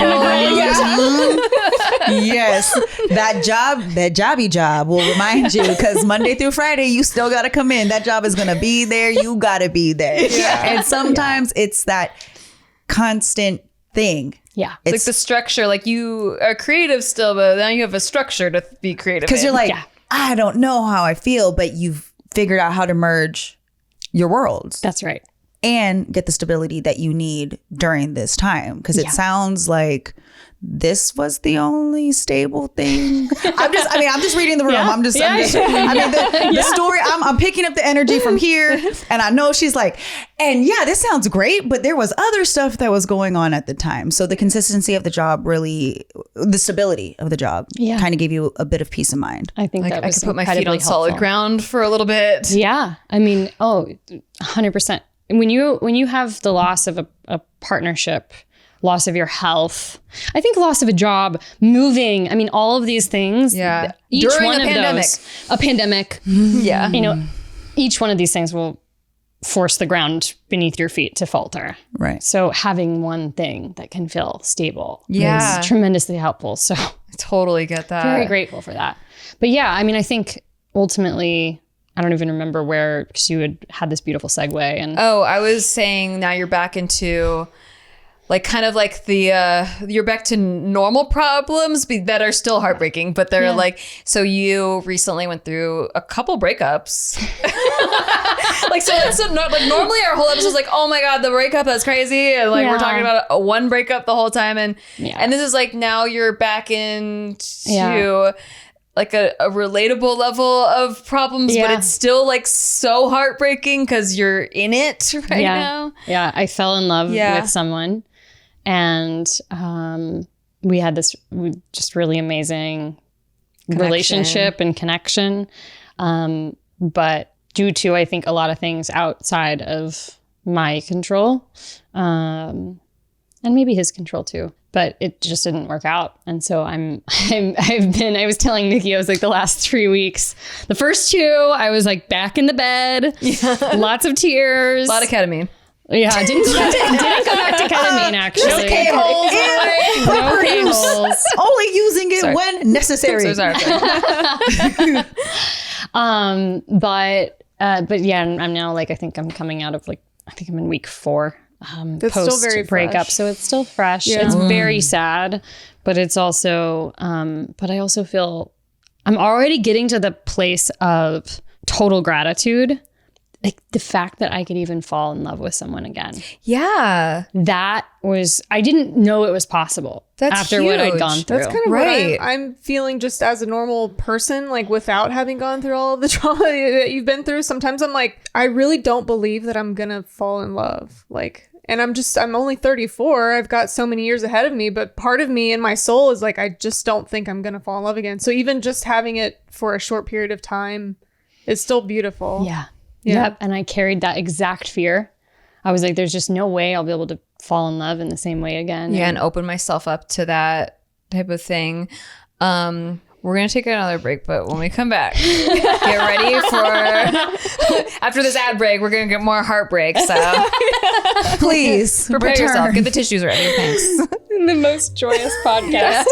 Yes, that jobby job will remind you, because Monday through Friday you still got to come in. That job is gonna be there. You got to be there. And sometimes it's that constant thing. Yeah, it's like the structure. Like you are creative still, but now you have a structure to be creative. Because you're like, I don't know how I feel, but you've figured out how to merge your worlds. That's right. And get the stability that you need during this time. Because it sounds like this was the only stable thing. I'm just reading the room. The story, I'm picking up the energy from here. And I know she's like, and yeah, this sounds great, but there was other stuff that was going on at the time. So the consistency of the job really, the stability of the job kind of gave you a bit of peace of mind. I think like that I was could put my feet on helpful. solid ground for a little bit. Yeah. I mean, 100%. When you have the loss of a partnership, loss of your health, I think loss of a job, moving, I mean, all of these things. Yeah. Each During one a of pandemic. a pandemic. Yeah. You know, each one of these things will force the ground beneath your feet to falter. Right. So having one thing that can feel stable Yeah. is tremendously helpful. So I totally get that. very grateful for that. But yeah, I mean, I think ultimately, I don't even remember where, because you had this beautiful segue. And Oh, I was saying now you're back into like kind of like the you're back to normal problems that are still heartbreaking, but they're like, so you recently went through a couple breakups. Like normally our whole episode is like, oh my god, the breakup, that's crazy, and like we're talking about one breakup the whole time, and this is like now you're back into like a relatable level of problems, but it's still like so heartbreaking because you're in it right now. Yeah, I fell in love with someone, and we had this just really amazing relationship and connection. But due to, I think, a lot of things outside of my control, and maybe his control too, but it just didn't work out. And so I was telling Nikki, I was like, the last 3 weeks, the first 2, I was like back in the bed, lots of tears, A lot of ketamine. Yeah, didn't go back to ketamine actually. No K-holes. No K-holes. Only using it when necessary. But yeah, I'm now like, I think I'm coming out of like, I think I'm in week 4. That's post still very breakup, fresh. so it's still fresh. It's very sad, but it's also but I also feel I'm already getting to the place of total gratitude, like the fact that I could even fall in love with someone again. Yeah. That was, I didn't know it was possible. That's after what I'd huge. gone through. That's kind of Right. what I'm feeling just as a normal person, like without having gone through all of the trauma that you've been through. Sometimes I'm like, I really don't believe that I'm gonna fall in love. Like, and I'm only 34. I've got so many years ahead of me, but part of me in my soul is like, I just don't think I'm gonna fall in love again. So even just having it for a short period of time is still beautiful. Yeah. Yep. And I carried that exact fear. I was like, there's just no way I'll be able to fall in love in the same way again. Yeah, and open myself up to that type of thing. We're going to take another break, but when we come back, get ready for, after this ad break, we're going to get more heartbreak. So Please prepare yourself. Get the tissues ready. Thanks. The most joyous podcast.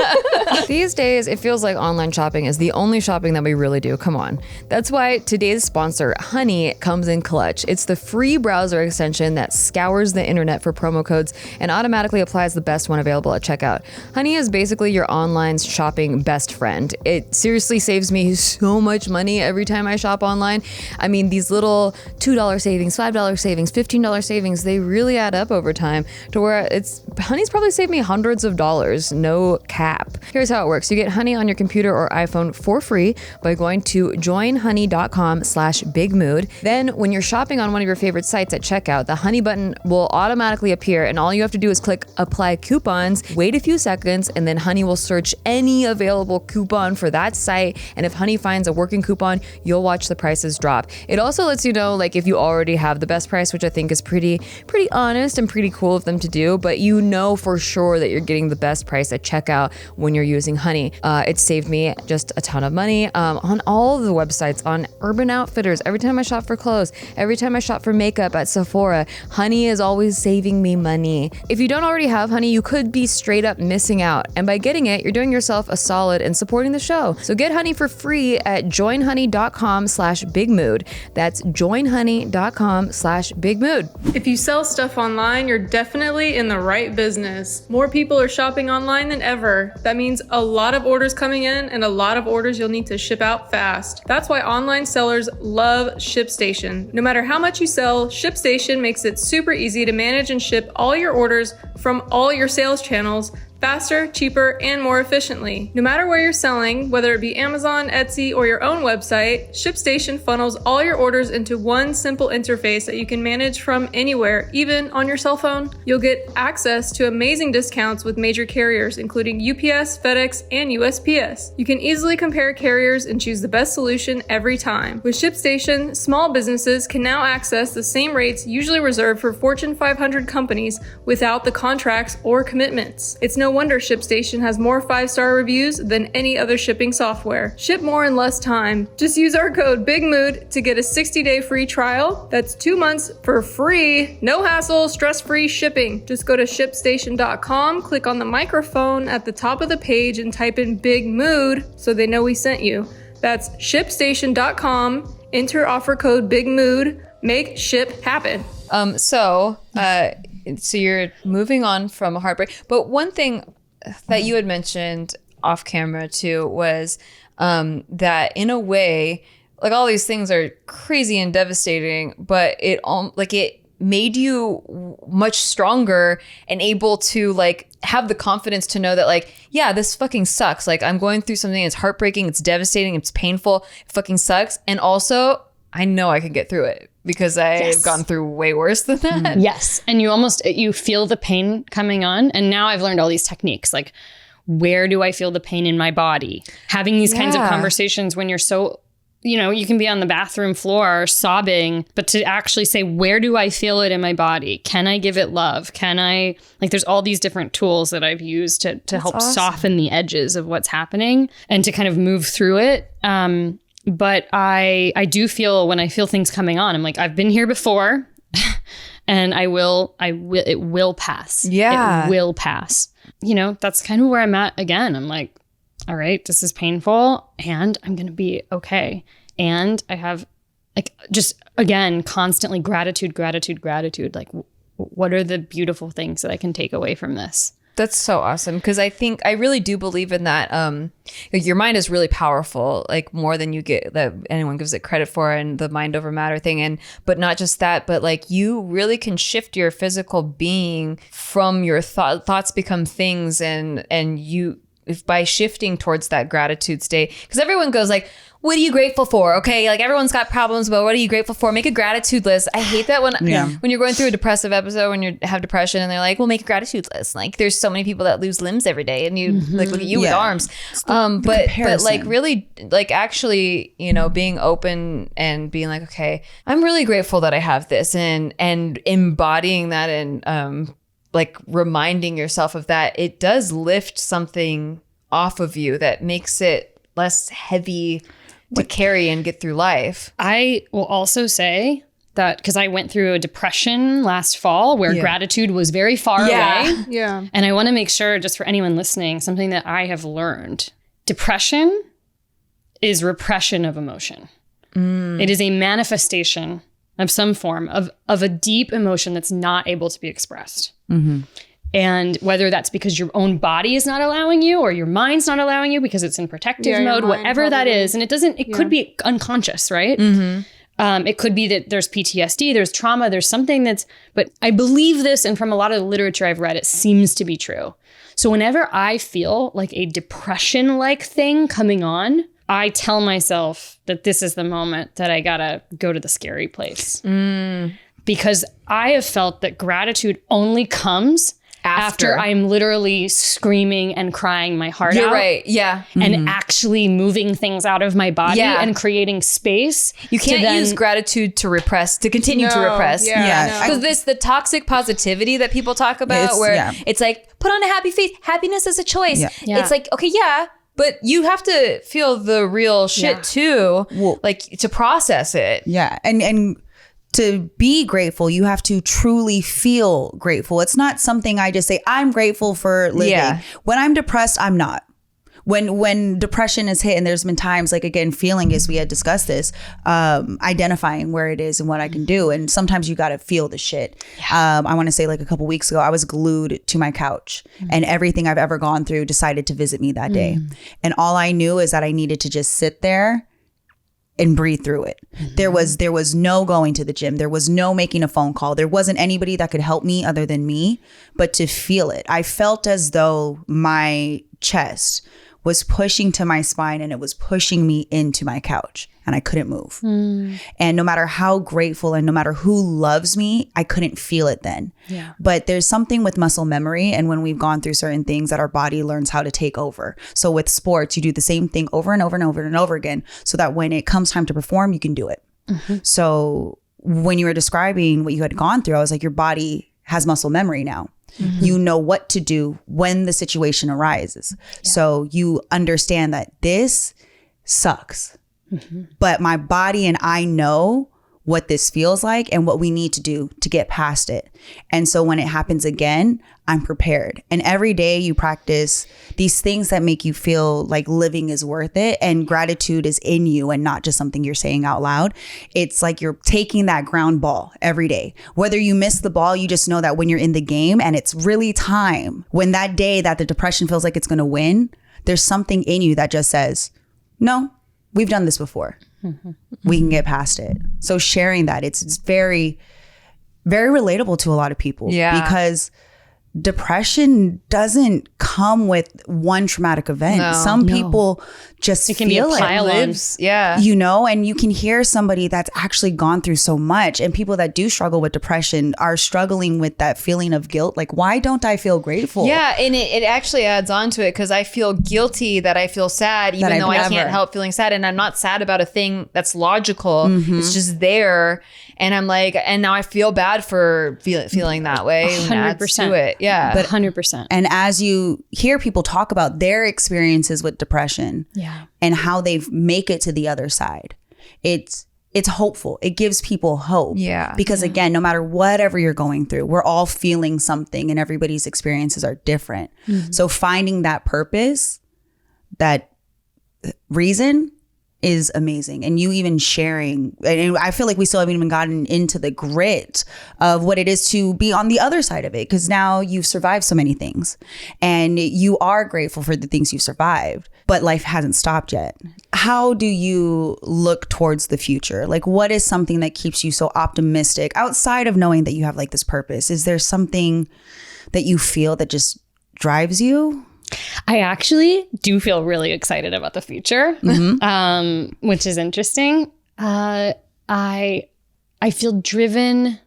These days, it feels like online shopping is the only shopping that we really do. Come on. That's why today's sponsor, Honey, comes in clutch. It's the free browser extension that scours the internet for promo codes and automatically applies the best one available at checkout. Honey is basically your online shopping best friend. It seriously saves me so much money every time I shop online. I mean, these little $2 savings, $5 savings, $15 savings, they really add up over time to where Honey's probably saved me hundreds of dollars, no cap. Here's how it works. You get Honey on your computer or iPhone for free by going to joinhoney.com/bigmood. Then when you're shopping on one of your favorite sites at checkout, the Honey button will automatically appear and all you have to do is click apply coupons, wait a few seconds, and then Honey will search any available coupon coupon for that site. And if Honey finds a working coupon, you'll watch the prices drop. It also lets you know, like, if you already have the best price, which I think is pretty honest and pretty cool of them to do, but you know for sure that you're getting the best price at checkout when you're using Honey. It saved me just a ton of money on all the websites, on Urban Outfitters, every time I shop for clothes, every time I shop for makeup at Sephora. Honey is always saving me money. If you don't already have Honey, you could be straight up missing out. And by getting it, you're doing yourself a solid and supporting the show. So get Honey for free at joinhoney.com/bigmood. That's joinhoney.com/bigmood. If you sell stuff online, you're definitely in the right business. More people are shopping online than ever. That means a lot of orders coming in and a lot of orders you'll need to ship out fast. That's why online sellers love ShipStation. No matter how much you sell, ShipStation makes it super easy to manage and ship all your orders from all your sales channels faster, cheaper, and more efficiently. No matter where you're selling, whether it be Amazon, Etsy, or your own website, ShipStation funnels all your orders into one simple interface that you can manage from anywhere, even on your cell phone. You'll get access to amazing discounts with major carriers, including UPS, FedEx, and USPS. You can easily compare carriers and choose the best solution every time. With ShipStation, small businesses can now access the same rates usually reserved for Fortune 500 companies without the contracts or commitments. It's no wonder ShipStation has more 5-star reviews than any other shipping software. Ship more in less time. Just use our code BIGMOOD to get a 60-day free trial. That's 2 months for free. No hassle, stress-free shipping. Just go to ShipStation.com, click on the microphone at the top of the page and type in Big Mood so they know we sent you. That's ShipStation.com. Enter offer code BIGMOOD. Make ship happen. So you're moving on from a heartbreak. But one thing that you had mentioned off camera too was that in a way, like, all these things are crazy and devastating, but it made you much stronger and able to, like, have the confidence to know that, like, yeah, this fucking sucks. Like, I'm going through something, it's heartbreaking, it's devastating, it's painful, it fucking sucks. And also, I know I can get through it because I've gone through way worse than that. Yes. And you feel the pain coming on. And now I've learned all these techniques, like, where do I feel the pain in my body? Having these kinds of conversations when you're so, you can be on the bathroom floor sobbing, but to actually say, where do I feel it in my body? Can I give it love? There's all these different tools that I've used to help soften the edges of what's happening and to kind of move through it. But I do feel, when I feel things coming on, I'm like, I've been here before and it will pass. Yeah. It will pass. That's kind of where I'm at again. I'm like, all right, this is painful and I'm going to be okay. And I have, like, just, again, constantly gratitude. Like, what are the beautiful things that I can take away from this? That's so awesome, because I really do believe in that. Your mind is really powerful, like, more than that anyone gives it credit for, and the mind over matter thing. But not just that, but, like, you really can shift your physical being from your thoughts become things, and by shifting towards that gratitude state, because everyone goes like, what are you grateful for? Okay, like, everyone's got problems, but what are you grateful for? Make a gratitude list. I hate that when you're going through a depressive episode, when you have depression, and they're like, well, make a gratitude list. Like, there's so many people that lose limbs every day, and you like, look at you with arms. But like, really, like, actually, being open and being like, okay, I'm really grateful that I have this, and embodying that, and like, reminding yourself of that, it does lift something off of you that makes it less heavy to carry and get through life. I will also say that, because I went through a depression last fall where gratitude was very far away. Yeah. And I want to make sure, just for anyone listening, something that I have learned. Depression is repression of emotion. It is a manifestation of some form of a deep emotion that's not able to be expressed. Mm-hmm. And whether that's because your own body is not allowing you, or your mind's not allowing you because it's in protective mode, whatever that is. And it could be unconscious, right? Mm-hmm. It could be that there's PTSD, there's trauma, there's something but I believe this, and from a lot of the literature I've read, it seems to be true. So whenever I feel like a depression-like thing coming on, I tell myself that this is the moment that I gotta go to the scary place. Because I have felt that gratitude only comes after I'm literally screaming and crying my heart out. You're right. Yeah. And actually moving things out of my body and creating space. You can't use gratitude to repress, to continue to repress. Yeah. Because the toxic positivity that people talk about it's like, put on a happy face. Happiness is a choice. Yeah. It's like, okay, but you have to feel the real shit too, like to process it. Yeah. And to be grateful, you have to truly feel grateful. It's not something I just say, I'm grateful for living. Yeah. When I'm depressed, I'm not. When depression is hit, and there's been times, like, again, feeling is, we had discussed this, identifying where it is and what I can do. And sometimes you got to feel the shit. I want to say, like, a couple weeks ago, I was glued to my couch and everything I've ever gone through decided to visit me that day. And all I knew is that I needed to just sit there and breathe through it. There was no going to the gym. There was no making a phone call. There wasn't anybody that could help me other than me, but to feel it. I felt as though my chest was pushing to my spine and it was pushing me into my couch and I couldn't move. And no matter how grateful and no matter who loves me, I couldn't feel it then. Yeah. But there's something with muscle memory, and when we've gone through certain things, that our body learns how to take over. So with sports, you do the same thing over and over and over and over again, so that when it comes time to perform, you can do it. So when you were describing what you had gone through, I was like, your body has muscle memory now. You know what to do when the situation arises. So you understand that this sucks, but my body and I know what this feels like and what we need to do to get past it. And so when it happens again, I'm prepared. And every day you practice these things that make you feel like living is worth it, and gratitude is in you and not just something you're saying out loud. It's like you're taking that ground ball every day. Whether you miss the ball, you just know that when you're in the game and it's really time, when that day that the depression feels like it's going to win, there's something in you that just says, no, we've done this before. We can get past it. So sharing that, it's very, very relatable to a lot of people. Because depression doesn't come with one traumatic event. Some people just it can feel be a pile Lives, you know, and you can hear somebody that's actually gone through so much. And people that do struggle with depression are struggling with that feeling of guilt. Like, why don't I feel grateful? Yeah, and it actually adds on to it, because I feel guilty that I feel sad, even though I can't help feeling sad. And I'm not sad about a thing that's logical. It's just there. And I'm like, and now I feel bad for feeling that way. 100% to it. Yeah. But 100%. And as you hear people talk about their experiences with depression and how they make it to the other side, it's hopeful. It gives people hope. Because again, no matter whatever you're going through, we're all feeling something and everybody's experiences are different. So finding that purpose, that reason, is amazing. And you even sharing, and I feel like we still haven't even gotten into the grit of what it is to be on the other side of it, because now you've survived so many things and you are grateful for the things you've survived, but life hasn't stopped yet. How do you look towards the future? Like, what is something that keeps you so optimistic outside of knowing that you have like this purpose? Is there something that you feel that just drives you? I actually do feel really excited about the future, which is interesting. I feel driven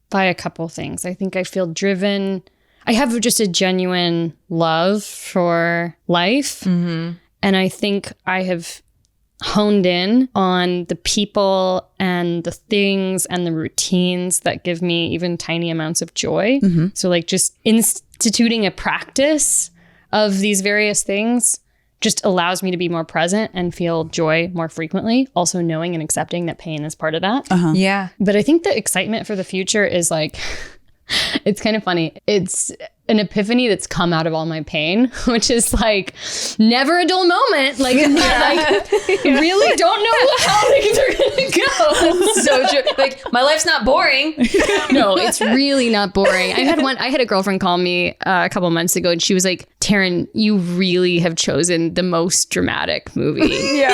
by a couple things. I think I feel driven. I have just a genuine love for life. And I think I have honed in on the people and the things and the routines that give me even tiny amounts of joy. So like just instituting a practice of these various things just allows me to be more present and feel joy more frequently. Also knowing and accepting that pain is part of that. Yeah. But I think the excitement for the future is like, it's kind of funny. It's an epiphany that's come out of all my pain, which is like never a dull moment. Like, really don't know how things are gonna go. So true. Like, my life's not boring. No, it's really not boring. I had a girlfriend call me a couple months ago, and she was like, Taryn, you really have chosen the most dramatic movie. You're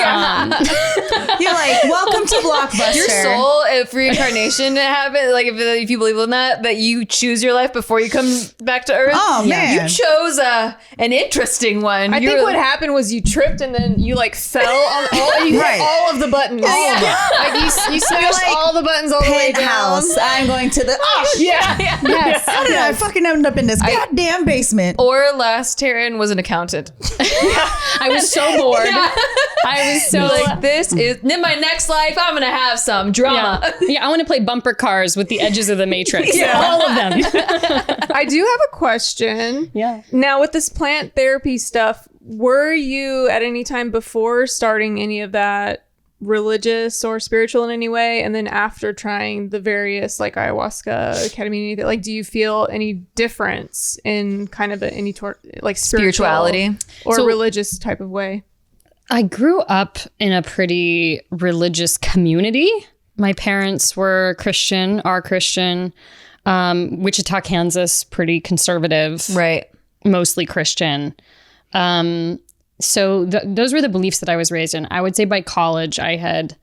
like, welcome to Blockbuster. Your soul, if reincarnation happened, like if you believe in that you choose your life before you come back to Earth. Taryn? Oh, man. You chose an interesting one. I think what happened was you tripped and then you like fell on all, you hit all of the buttons. All of it. Like you smashed like, all the buttons all the way down. Penthouse. I'm going to the. Oh, shit. Yes. How did I fucking end up in this goddamn basement? Or last Taryn was an accountant. I was so bored. I was so Like, this is in my next life, I'm gonna have some drama. Yeah, I want to play bumper cars with the edges of the Matrix. Yeah. All of them. I do have a question. Yeah. Now with this plant therapy stuff, were you at any time before starting any of that religious or spiritual in any way? And then after trying the various like ayahuasca, ketamine, like do you feel any difference in kind of like Spirituality or So- religious type of way? I grew up in a pretty religious community. My parents were Christian, are Christian. Wichita, Kansas, pretty conservative, Right. mostly Christian. So those were the beliefs that I was raised in. I would say by college, I had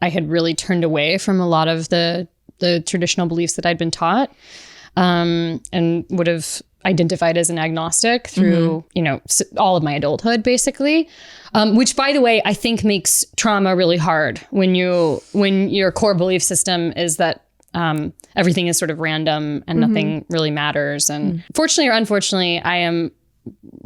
really turned away from a lot of the traditional beliefs that I'd been taught, and would have identified as an agnostic through, all of my adulthood, basically. Which, by the way, I think makes trauma really hard when your core belief system is that everything is sort of random and nothing really matters. And fortunately or unfortunately, I am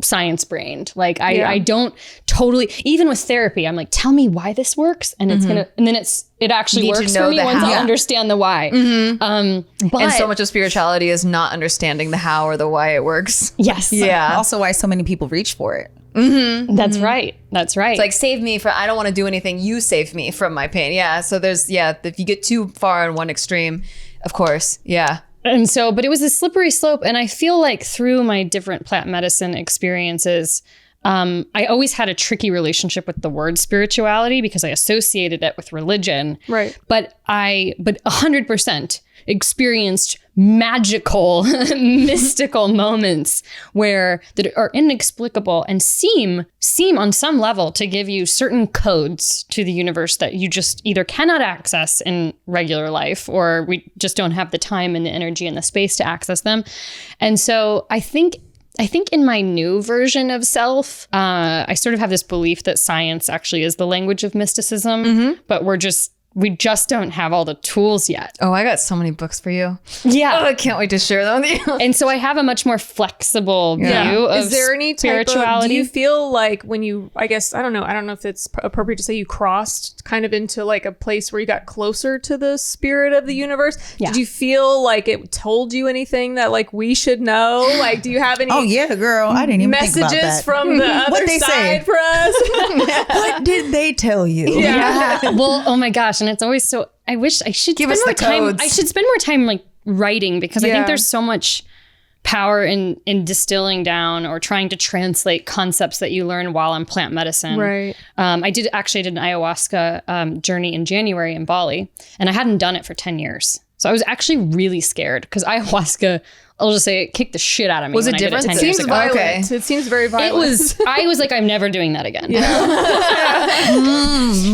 science brained. Like I don't totally, even with therapy, I'm like, tell me why this works. And it's and then it actually Need to works know for me the once how. I understand the why. But And so much of spirituality is not understanding the how or the why it works. yes. Yeah. Also, why so many people reach for it. That's right. That's right. It's like, save me I don't want to do anything. You save me from my pain. Yeah. So if you get too far in one extreme, of course. Yeah. And so, but it was a slippery slope. And I feel like through my different plant medicine experiences, I always had a tricky relationship with the word spirituality because I associated it with religion. Right. But 100% experienced magical, mystical moments that are inexplicable and seem on some level to give you certain codes to the universe that you just either cannot access in regular life, or we just don't have the time and the energy and the space to access them. And so I think in my new version of self, I sort of have this belief that science actually is the language of mysticism, but we just don't have all the tools yet. Oh, I got so many books for you. Yeah. Oh, I can't wait to share them with you. And so I have a much more flexible view of Is there any type spirituality. do you feel like when you, I don't know if it's appropriate to say you crossed kind of into like a place where you got closer to the spirit of the universe? Yeah. Did you feel like it told you anything that like we should know? Like, do you have any Oh yeah, girl. I didn't even think about messages that. from the other What'd they say? side for us? What did they tell you? Yeah. Well, oh my gosh. And it's always so, I wish I should Give spend us more the time. codes. I should spend more time like writing, because I Yeah. think there's so much power in distilling down or trying to translate concepts that you learn while on plant medicine. Right. I did an ayahuasca journey in January in Bali, and I hadn't done it for 10 years. So I was actually really scared because ayahuasca, I'll just say, it kicked the shit out of me. Was when it I did different? it 10 It years seems ago. violent. Okay. It seems very violent. I was like, I'm never doing that again.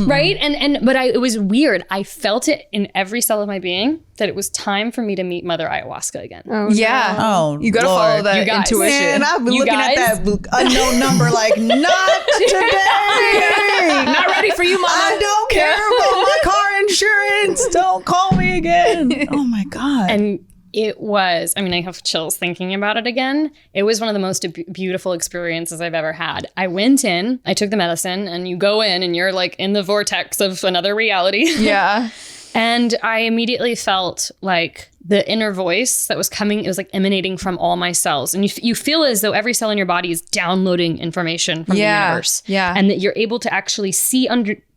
Right. But it was weird. I felt it in every cell of my being that it was time for me to meet Mother Ayahuasca again. Oh, Yeah. Oh, You got to Lord. follow that You guys. intuition. Man, I've been You looking at guys? that unknown number like, not today. not ready for you, mama. I don't care about my car insurance. Don't call me again. Oh my God. And it was, I have chills thinking about it again. It was one of the most beautiful experiences I've ever had. I went in, I took the medicine, and you go in and you're like in the vortex of another reality. Yeah. And I immediately felt like the inner voice that was coming, it was like emanating from all my cells. And you feel as though every cell in your body is downloading information from the universe. Yeah. And that you're able to actually see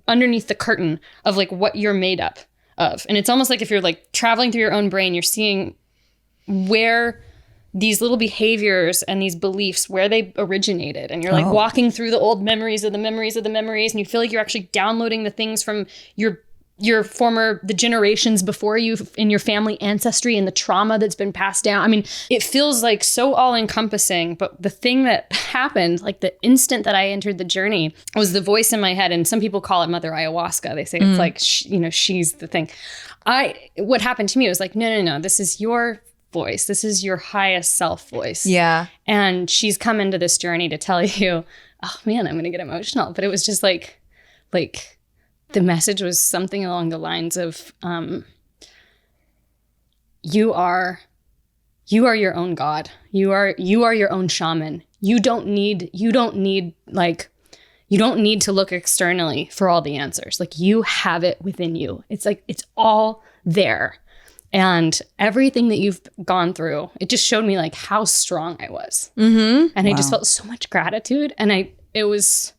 underneath the curtain of like what you're made up of. And it's almost like if you're like traveling through your own brain, you're seeing where these little behaviors and these beliefs, where they originated. And you're like walking through the old memories of the memories of the memories. And you feel like you're actually downloading the things from the generations before you in your family ancestry and the trauma that's been passed down. It feels like so all encompassing, but the thing that happened, like the instant that I entered the journey, was the voice in my head. And some people call it Mother Ayahuasca. They say it's like, she's the thing. What happened to me was like, no, this is your voice. This is your highest self voice. Yeah. And she's come into this journey to tell you, oh man, I'm going to get emotional. But it was just like the message was something along the lines of, you are your own God. You are your own shaman. You don't need to look externally for all the answers. Like, you have it within you. It's like, it's all there. And everything that you've gone through, it just showed me like how strong I was. Mm-hmm. And I just felt so much gratitude. And it was,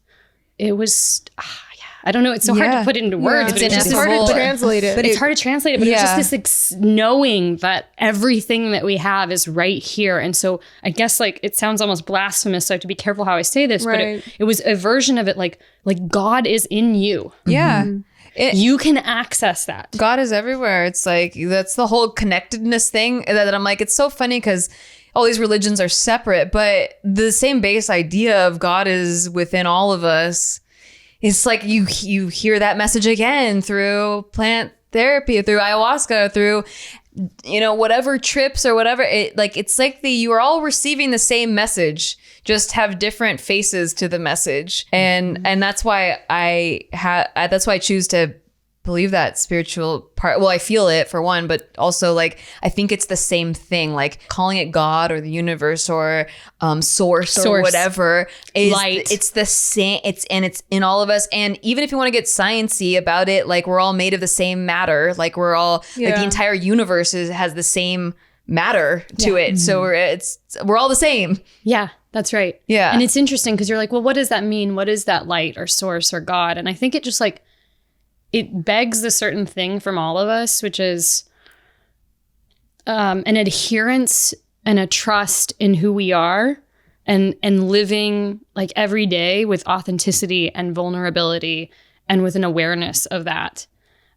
I don't know. It's so hard to put it into words. But it's hard to translate it. But it's hard to translate it. But it's just this knowing that everything that we have is right here. And so I guess like it sounds almost blasphemous. So I have to be careful how I say this. Right. But it was a version of it like God is in you. Yeah. You can access that. God is everywhere. It's like, that's the whole connectedness thing that I'm like, it's so funny because all these religions are separate, but the same base idea of God is within all of us. It's like you hear that message again through plant therapy, through ayahuasca, through, whatever trips or whatever. It's like you are all receiving the same message, just have different faces to the message. And that's why that's why I choose to believe that spiritual part. Well, I feel it for one, but also like I think it's the same thing, like calling it God or the universe or source or whatever is light. It's the same. It's in all of us. And even if you want to get sciencey about it, like we're all made of the same matter. Like we're all like the entire universe has the same matter to it. So we're all the same. Yeah, that's right. Yeah. And it's interesting because you're like, well, what does that mean? What is that light or source or God? And I think it just like, it begs a certain thing from all of us, which is an adherence and a trust in who we are and living like every day with authenticity and vulnerability and with an awareness of that.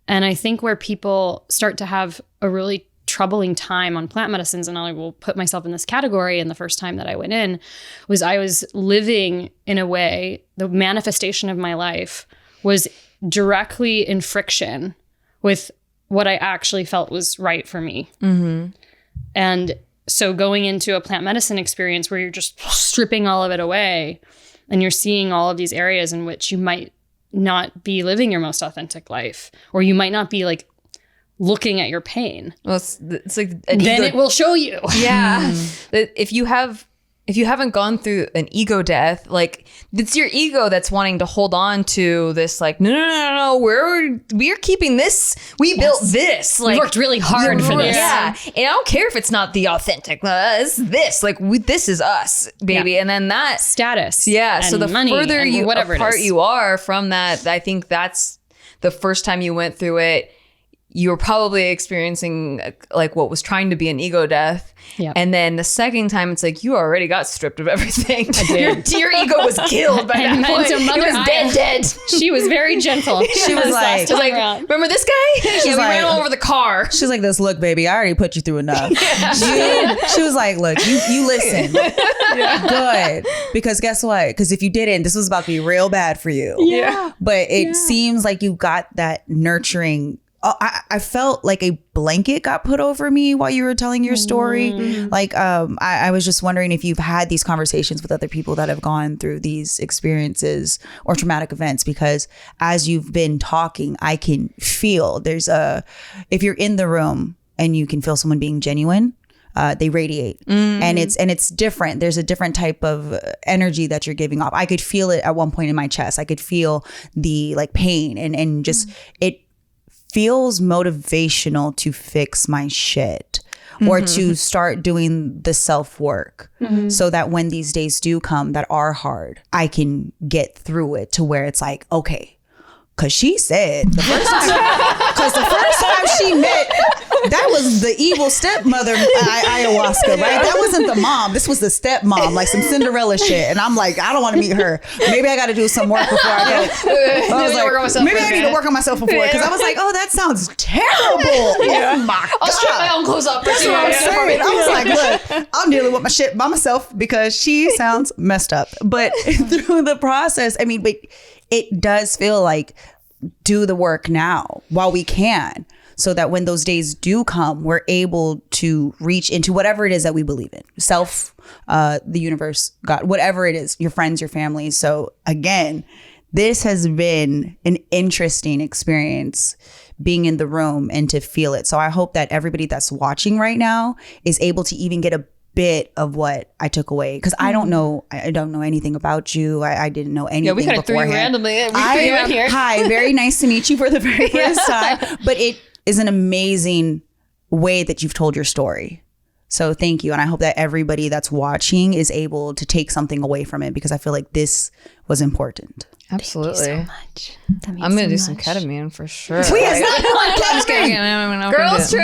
And I think where people start to have a really troubling time on plant medicines, and I will put myself in this category, and the first time that I went in was I was living in a way, the manifestation of my life was directly in friction with what I actually felt was right for me. Mm-hmm. And so going into a plant medicine experience where you're just stripping all of it away and you're seeing all of these areas in which you might not be living your most authentic life, or you might not be like looking at your pain. Well, it's like then it will show you. Yeah. If you haven't gone through an ego death, like it's your ego that's wanting to hold on to this, like, no, we're keeping this. We built this. Like, we worked really hard for this. Yeah. And I don't care if it's not the authentic. It's this. Like, this is us, baby. Yeah. And then that status. Yeah. So the money further you whatever apart it is. you are from that, I think that's the first time you went through it. You were probably experiencing like what was trying to be an ego death. Yep. And then the second time it's like, you already got stripped of everything. Your ego was killed by that point. So Mother it was dead. She was very gentle. She was like, remember this guy? Yeah, we ran all over the car. She's like this, look, baby, I already put you through enough. She was like, look, you listen. Good. Because guess what? Because if you didn't, this was about to be real bad for you. Yeah. But it seems like you got that nurturing. I felt like a blanket got put over me while you were telling your story. Like, I was just wondering if you've had these conversations with other people that have gone through these experiences or traumatic events, because as you've been talking, I can feel if you're in the room and you can feel someone being genuine, they radiate and it's different. There's a different type of energy that you're giving off. I could feel it at one point in my chest. I could feel the like pain and just it feels motivational to fix my shit or to start doing the self-work so that when these days do come that are hard, I can get through it to where it's like, okay, because she said the first time she met, that was the evil stepmother ayahuasca, right? That wasn't the mom. This was the stepmom, like some Cinderella shit. And I'm like, I don't want to meet her. Maybe I got to do some work before I go. Maybe I need to work on myself before, because I was like, oh, that sounds terrible. Yeah. Oh my God. I'll strip my own clothes off. That's what I'm saying. I was like, look, I'm dealing with my shit by myself because she sounds messed up. But through the process, I mean, but it does feel like do the work now while we can, so that when those days do come, we're able to reach into whatever it is that we believe in. Self, the universe, God, whatever it is, your friends, your family. So again, this has been an interesting experience being in the room and to feel it. So I hope that everybody that's watching right now is able to even get a bit of what I took away, because I don't know anything about you. I didn't know anything. Yeah, we kind of threw you beforehand. randomly. We threw you in here. Hi, very nice to meet you for the very first time. But it is an amazing way that you've told your story. So thank you. And I hope that everybody that's watching is able to take something away from it, because I feel like this was important. Absolutely. Thank you so much. That means I'm gonna so do some much. ketamine for sure. Wait, it's not I'm just kidding. Girls trip.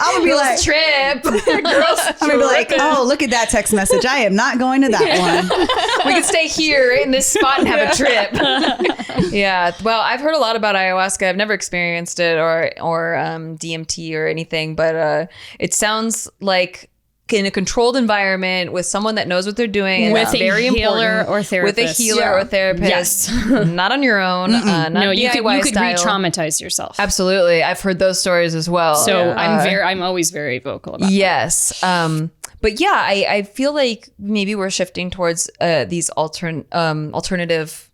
I'm gonna be like, trip. I'm gonna be like, oh, look at that text message. I am not going to that one. We could stay here in this spot and have a trip. Yeah. Well, I've heard a lot about ayahuasca. I've never experienced it or DMT or anything, but it sounds like in a controlled environment with someone that knows what they're doing, and With it's a very healer important. or therapist. With a healer or therapist. Yes. Not on your own. Not No, you DIY could style. re-traumatize yourself. Absolutely. I've heard those stories as well. So I'm always very vocal about yes. But yeah, I feel like maybe we're shifting towards these alternative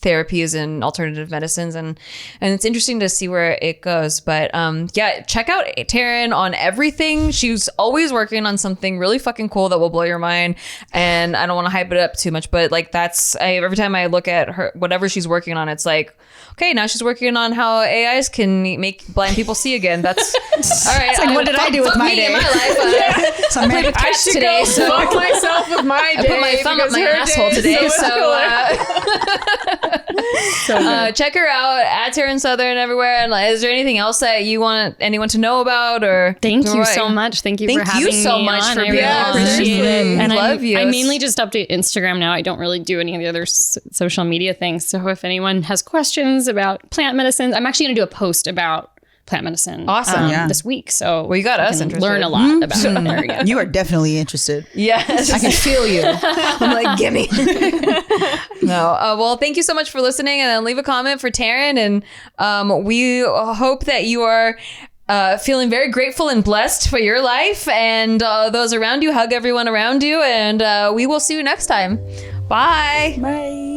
therapies and alternative medicines, and it's interesting to see where it goes. But yeah, check out Taryn on everything. She's always working on something really fucking cool that will blow your mind, and I don't want to hype it up too much, but like every time I look at her, whatever she's working on, it's like, okay, now she's working on how AIs can make blind people see again. That's all right. It's like, what did I do with my day? In my life? So I'm played with I cats should today, go so fuck myself with my day. I put my thumb up because my her asshole day is today. so So check her out at Taryn Southern everywhere. And is there anything else that you want anyone to know about? Or Thank you Roy? so much. Thank you for having me so much on. for I being really on. appreciate it. And Love you. I mainly just update Instagram now. I don't really do any of the other social media things. So if anyone has questions about plant medicines, I'm actually going to do a post about plant medicine Awesome. Yeah. this week. So Well, you got us can interested. learn a lot about it. There we go. You are definitely interested. Yes. I can feel you. I'm like, gimme. No. Well, thank you so much for listening, and then leave a comment for Taryn. And we hope that you are feeling very grateful and blessed for your life and those around you. Hug everyone around you, and we will see you next time. Bye. Bye.